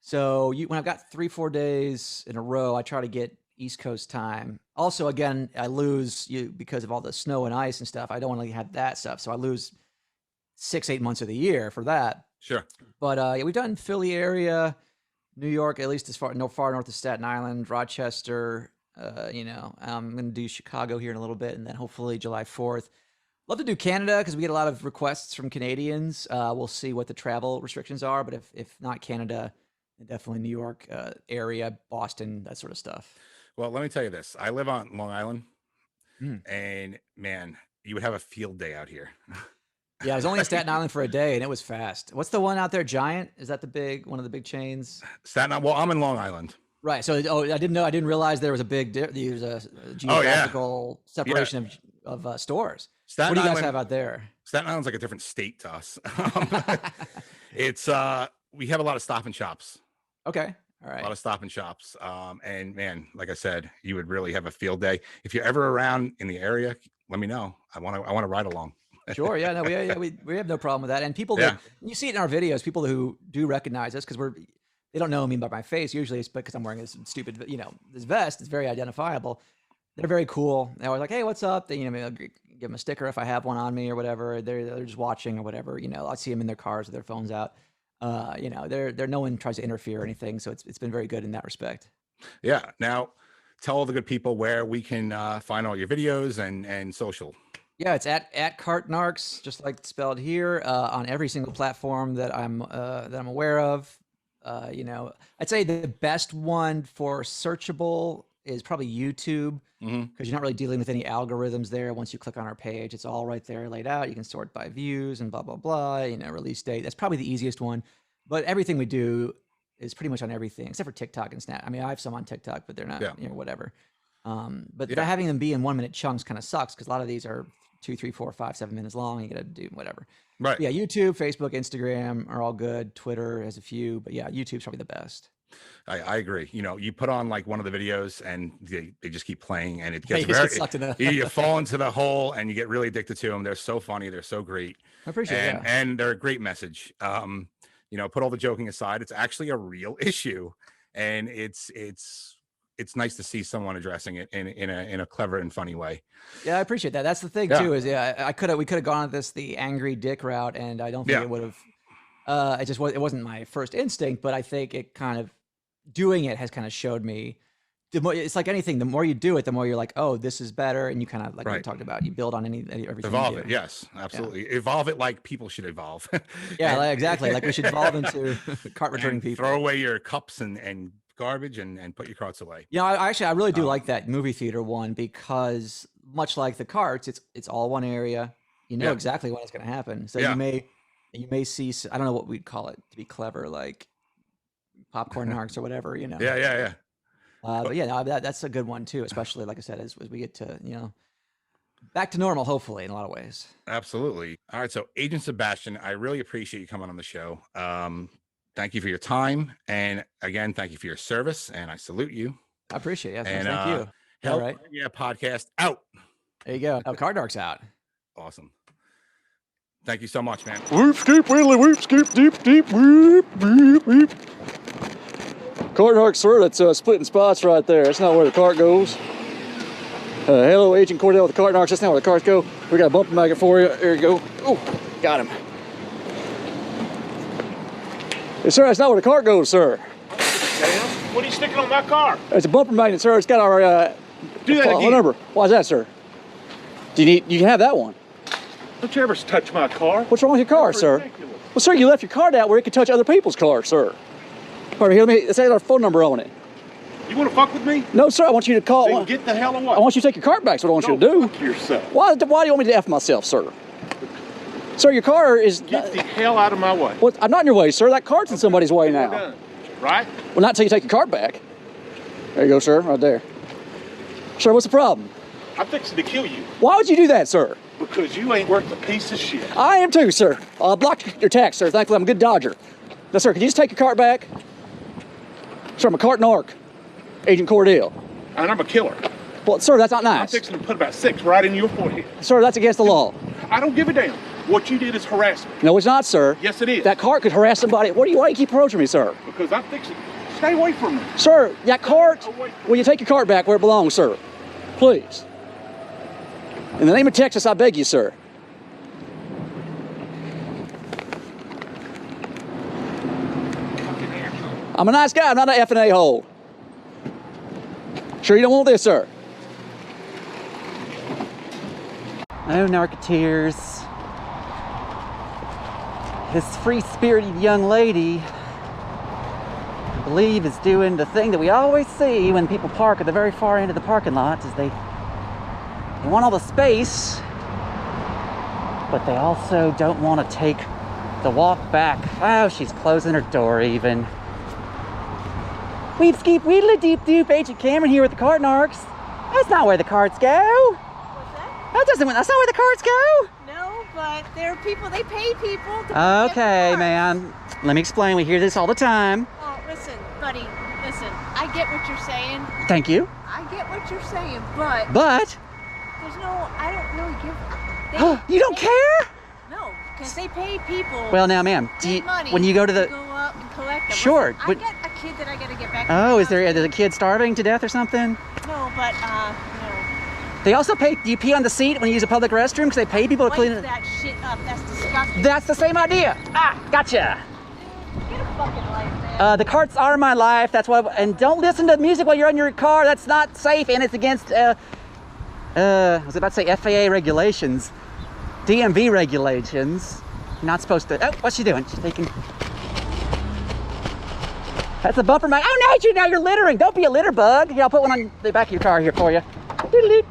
So when I've got 3-4 days in a row, I try to get East Coast time. Also, again, I lose because of all the snow and ice and stuff. I don't want to have that stuff, so I lose 6-8 months of the year for that. Sure. But we've done Philly area, New York, at least as far north of Staten Island, Rochester. I'm going to do Chicago here in a little bit, and then hopefully July 4th. Love to do Canada because we get a lot of requests from Canadians. We'll see what the travel restrictions are, but if not Canada, definitely New York area, Boston, that sort of stuff. Well, let me tell you this. I live on Long Island, and man, you would have a field day out here. Yeah, I was only in Staten Island for a day, and it was fast. What's the one out there, Giant? Is that one of the big chains? Staten Island? Well, I'm in Long Island. Right. So, I didn't realize there was a geographical separation of stores. What do you guys have out there? Staten Island's like a different state to us. It's we have a lot of Stop and Shops. Okay. All right. A lot of Stop and Shops. And man, like I said, you would really have a field day. If you're ever around in the area, let me know. I want to ride along. Sure. Yeah. No, we have no problem with that. And people that you see it in our videos, people who do recognize us because they don't know me by my face. Usually it's because I'm wearing this stupid, this vest. It's very identifiable. They're very cool. They're always like, hey, what's up? They, maybe I'll give them a sticker if I have one on me or whatever. They're just watching or whatever. I see them in their cars with their phones out. They're no one tries to interfere or anything. So it's been very good in that respect. Yeah. Now, tell all the good people where we can find all your videos and social. Yeah, it's at CART NARCS, just like spelled here, on every single platform that I'm aware of. I'd say the best one for searchable is probably YouTube, because you're not really dealing with any algorithms there. Once you click on our page, it's all right there laid out. You can sort by views and blah, blah, blah, release date. That's probably the easiest one. But everything we do is pretty much on everything, except for TikTok and Snap. I mean, I have some on TikTok, but they're not, whatever. But having them be in 1 minute chunks kind of sucks, because a lot of these are 2, 3, 4, 5, 7 minutes long. You got to do whatever. Right. Yeah, YouTube, Facebook, Instagram are all good. Twitter has a few, but yeah, YouTube's probably the best. I agree. You put on like one of the videos and they just keep playing, and it gets you fall into the hole and you get really addicted to them. They're so funny. They're so great. I appreciate it. And they're a great message. Put all the joking aside, it's actually a real issue, and it's nice to see someone addressing it in a clever and funny way. Yeah, I appreciate that. That's the thing too, is we could have gone at this the angry dick route, and I don't think it would have. It wasn't my first instinct, but I think it kind of doing it has kind of showed me. It's like anything. The more you do it, the more you're like, oh, this is better, and you kind of like we talked about. You build on everything. Evolve it, yes, absolutely. Yeah. Evolve it like people should evolve. Exactly. Like we should evolve into cart returning people. Throw away your cups and garbage and put your carts away. I really do like that movie theater one, because much like the carts, it's all one area. You know exactly when it's going to happen. So you may see, I don't know what we'd call it to be clever, like popcorn narcs or whatever, Yeah. But yeah, that's a good one too, especially like I said, as we get to, back to normal, hopefully, in a lot of ways. Absolutely. All right. So Agent Sebastian, I really appreciate you coming on the show. Thank you for your time. And again, thank you for your service. And I salute you. I appreciate it. Yes, thank you. Hell, right. Yeah. Podcast out. There you go. Oh, CART NARCS out. Awesome. Thank you so much, man. Whoop, scoop, wheelie, whoop, scoop, deep, deep, whoop, whoop, whoop. CART NARCS, sir, that's splitting spots right there. That's not where the cart goes. Hello, Agent Cordell with the CART NARCS. That's not where the carts go. We got a bumper magnet for you. There you go. Oh, got him. Yes, sir, that's not where the cart goes, sir. What are you sticking on my car? It's a bumper magnet, sir. It's got our do that again. Number. Why is that, sir? You can have that one. Don't you ever touch my car? What's wrong with your car, sir? Ridiculous. Well, sir, you left your card out where it could touch other people's cars, sir. All right, here, let's have our phone number on it. You want to fuck with me? No, sir, I want you to call. Then get the hell away. I want you to take your cart back, so what I want you to do. Fuck yourself. Why do you want me to F myself, sir? Sir, your car is... Get the hell out of my way. Well, I'm not in your way, sir. That cart's in somebody's way now. Done. Right? Well, not until you take your cart back. There you go, sir, right there. Sir, what's the problem? I'm fixing to kill you. Why would you do that, sir? Because you ain't worth a piece of shit. I am too, sir. I blocked your tax, sir. Thankfully, I'm a good dodger. Now, sir, can you just take your cart back? Sir, I'm a CART NARC, Agent Cordell. And I'm a killer. Well, sir, that's not nice. I'm fixing to put about 6 right in your forehead. Sir, that's against the law. I don't give a damn. What you did is harassment. No, it's not, sir. Yes, it is. That cart could harass somebody. Why do you keep approaching me, sir? Because I'm fixing. Stay away from me. Sir, that cart, will you take your cart back where it belongs, sir? Please. In the name of Texas, I beg you, sir. I'm a nice guy. I'm not an F&A hole. Sure you don't want this, sir? Oh, Narketeers. This free-spirited young lady, I believe, is doing the thing that we always see when people park at the very far end of the parking lot, is they want all the space, but they also don't want to take the walk back. Oh, she's closing her door even. Weep, skeep, weedly, deep, doop. Agent Cameron here with the CART NARCS. That's not where the carts go. What's that? That's not where the carts go. No, but there are people, they pay people to Okay, man. Let me explain. We hear this all the time. Oh, listen, buddy, listen. I get what you're saying. Thank you. I get what you're saying, but But there's no, I don't really give. you don't care? No, because they pay people. Well, now, ma'am, money when you go to the go up and collect them. Sure, Listen, but I kid that I gotta get back. Oh, is there a kid starving to death or something? No, but no. They also pay. Do you pee on the seat when you use a public restroom? Because they pay people to Wipe clean it. that shit up. That's disgusting. That's the same idea. Ah, gotcha. Get a fucking life, man. The carts are my life. That's why. And don't listen to music while you're in your car. That's not safe, and it's against. I was about to say FAA regulations, DMV regulations. You're not supposed to. Oh, what's she doing? She's taking. That's a bumper mic. Oh no, now you're littering. Don't be a litter bug. Here, I'll put one on the back of your car here for you. Doodle-doo.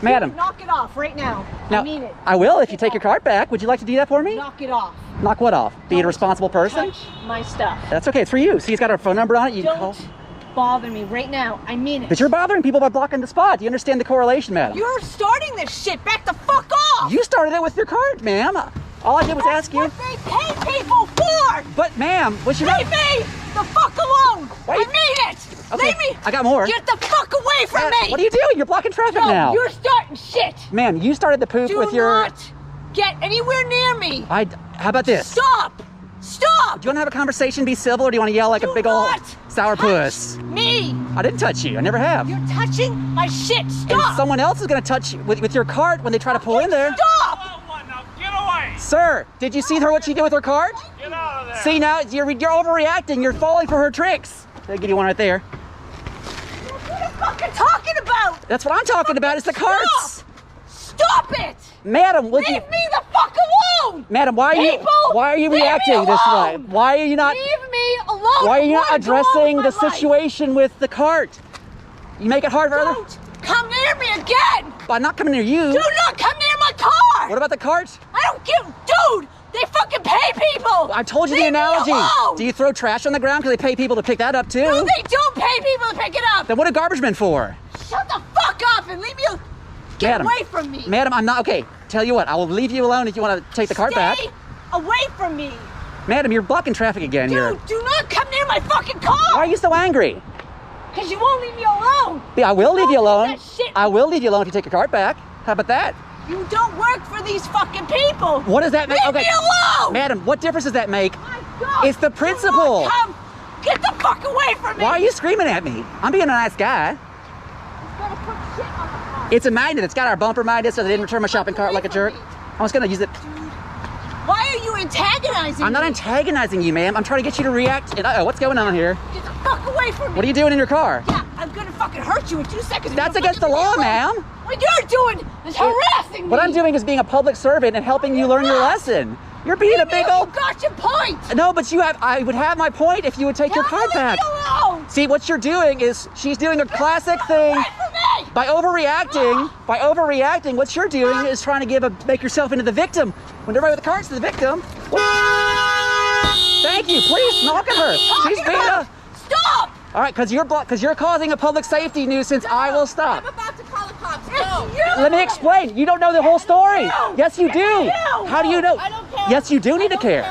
Madam. Knock it off right now. Now, I mean it. I will if you take your cart back. Would you like to do that for me? Knock it off. Knock what off? Be a Don't responsible person? Touch my stuff. That's okay. It's for you. See, he's got our phone number on it. You can call. Don't bother me right now. I mean it. But you're bothering people by blocking the spot. Do you understand the correlation, madam? You're starting this shit. Back the fuck off. You started it with your cart, ma'am. All I did was ask you. That's what they pay people for. But, ma'am, what you Leave me the fuck alone. Wait. I mean it. Okay, Leave me. I got more. Get the fuck away from me. What are you doing? You're blocking traffic No, now. you're starting shit. Ma'am, you started the poop Do with your. not get anywhere near me. How about this? Stop. Stop. Do you want to have a conversation, be civil, or do you want to yell like a big old sourpuss? Me. I didn't touch you. I never have. You're touching my shit. And Stop. someone else is going to touch you with your cart when they try to pull in there. Stop. Sir, did you see what she did with her cart? Get out of there. See, now you're overreacting. You're falling for her tricks. I'll give you one right there. What are you fucking talking about? That's what I'm talking about. It's the carts. Stop it. Madam, would you? Leave me the fuck alone. Madam, why are you leave reacting me this way? alone. Why are you not? Leave me alone. Why are you not I wanna go on addressing with the my life. situation with the cart? You make it hard for other. Don't come near me again. I'm not coming near you. Do not come near my car. What about the cart? I don't give, dude. They fucking pay people. I told you Leave the analogy. Me alone. Do you throw trash on the ground because they pay people to pick that up too? No, they don't pay people to pick it up. Then what are garbage men for? Shut the fuck up and leave me. Get Madam, away from me. Madam, I'm not okay. Tell you what, I will leave you alone if you want to take the cart back. Stay away from me. Madam, you're blocking traffic again here. Dude, do not come near my fucking car. Why are you so angry? Because you won't leave me alone. Yeah, I will leave you Don't do alone. that shit. I will leave you alone if you take your cart back. How about that? You don't work for these fucking people. What does that make? Leave me alone. Madam, what difference does that make? My God. It's the Do principle. not come. Get the fuck away from me. Why are you screaming at me? I'm being a nice guy. You gotta put shit on the car. It's a magnet. It's got our bumper magnet so they didn't return my shopping cart like a jerk. I was gonna use it. Why are you antagonizing I'm not me? antagonizing you, ma'am. I'm trying to get you to react. And what's going on here? Get the fuck away from me. What are you doing in your car? Yeah, I'm gonna fucking hurt you in 2 seconds. if That's you don't against the fucking law, leave me alone. ma'am. What you're doing is harassing me. What I'm doing is being a public servant and helping you learn your lesson. You're being a big old. You got your point. No, but I would have my point if you would take your cart back. Leave me alone. See, what you're doing is she's doing a classic thing. Away from me. By overreacting, what you're doing is trying to make yourself into the victim. When everybody with the cart's the victim. Thank you. Please knock at her. She's being a. Stop. All right, because you're causing a public safety nuisance. I will stop. I'm about to call the cops. No. Let me explain. You don't know the whole story. Yes, you do. you. How do you know? I don't care. Yes, you do need to care.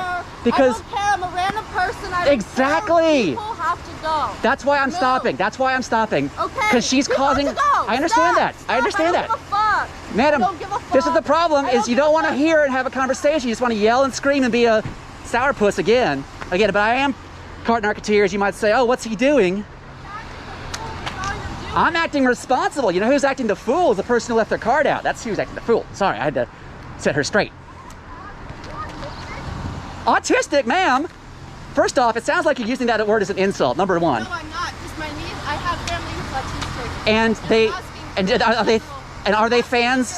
Because I don't care. I'm a random person. I Exactly. People have to go. that's why I'm No. stopping. That's why I'm stopping. Okay. Because she's You causing. have to go. I understand Stop. that. I understand I that. don't give a fuck. Madam, I don't give a fuck. this is the problem, I is you give don't a want to fuck. hear and have a conversation. You just want to yell and scream and be a sourpuss again. But I am cart narketeers. You might say, oh, what's he doing? I'm acting responsible. You know who's acting the fool is the person who left their card out. That's who's acting the fool. Sorry, I had to set her straight. Autistic, ma'am. First off, it sounds like you're using that word as an insult, number one. No, I'm not. Just my niece. I have family who's autistic. And are they fans?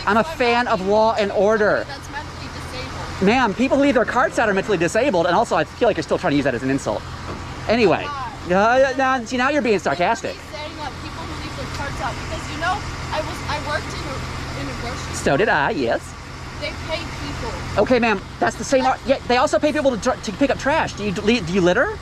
I'm a fan of law and order. That's mentally disabled. Ma'am, people who leave their carts out are mentally disabled, and also I feel like you're still trying to use that as an insult. Anyway, see, now you're being sarcastic. He's saying that people who leave their carts out because I worked in a grocery store. So did I, yes. They pay people. Okay, ma'am, that's the same. Yeah, they also pay people to pick up trash. Do you litter?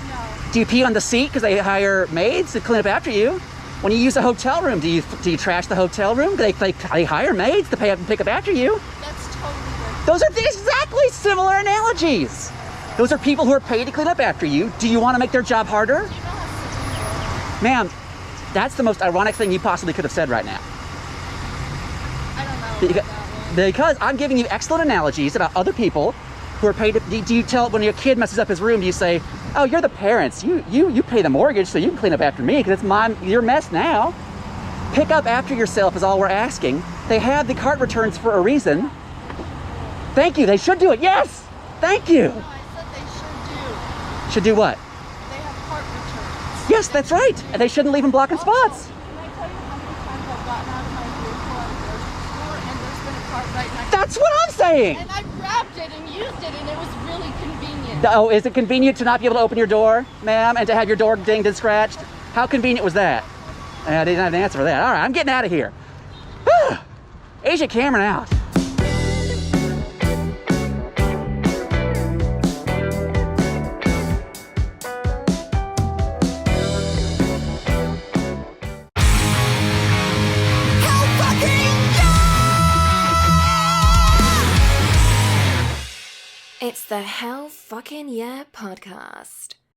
No. Do you pee on the seat because they hire maids to clean up after you? When you use a hotel room, do you trash the hotel room? They hire maids to pick up after you. That's totally different. Those are exactly similar analogies. Those are people who are paid to clean up after you. Do you want to make their job harder? You know how to Ma'am, that's the most ironic thing you possibly could have said right now. I don't know Because, about that one. because I'm giving you excellent analogies about other people who are paid to, do you tell, when your kid messes up his room, do you say, Oh, you're the parents. You pay the mortgage so you can clean up after me because it's your mess now. Pick up after yourself is all we're asking. They have the cart returns for a reason. Thank you. They should do it. Yes. Thank you. No, I said they should do. Should do what? They have cart returns. Yes, that's right. And they shouldn't leave them blocking spots. Can I tell you how many times I've gotten out of my vehicle at a grocery store and there's been a cart right next to me? That's what I'm saying. And I grabbed it and used it and it was really convenient. Oh, is it convenient to not be able to open your door, ma'am, and to have your door dinged and scratched? How convenient was that? I didn't have an answer for that. All right, I'm getting out of here. Agent Cameron out. Hell fucking yeah! It's the Hell Fucking Yeah podcast.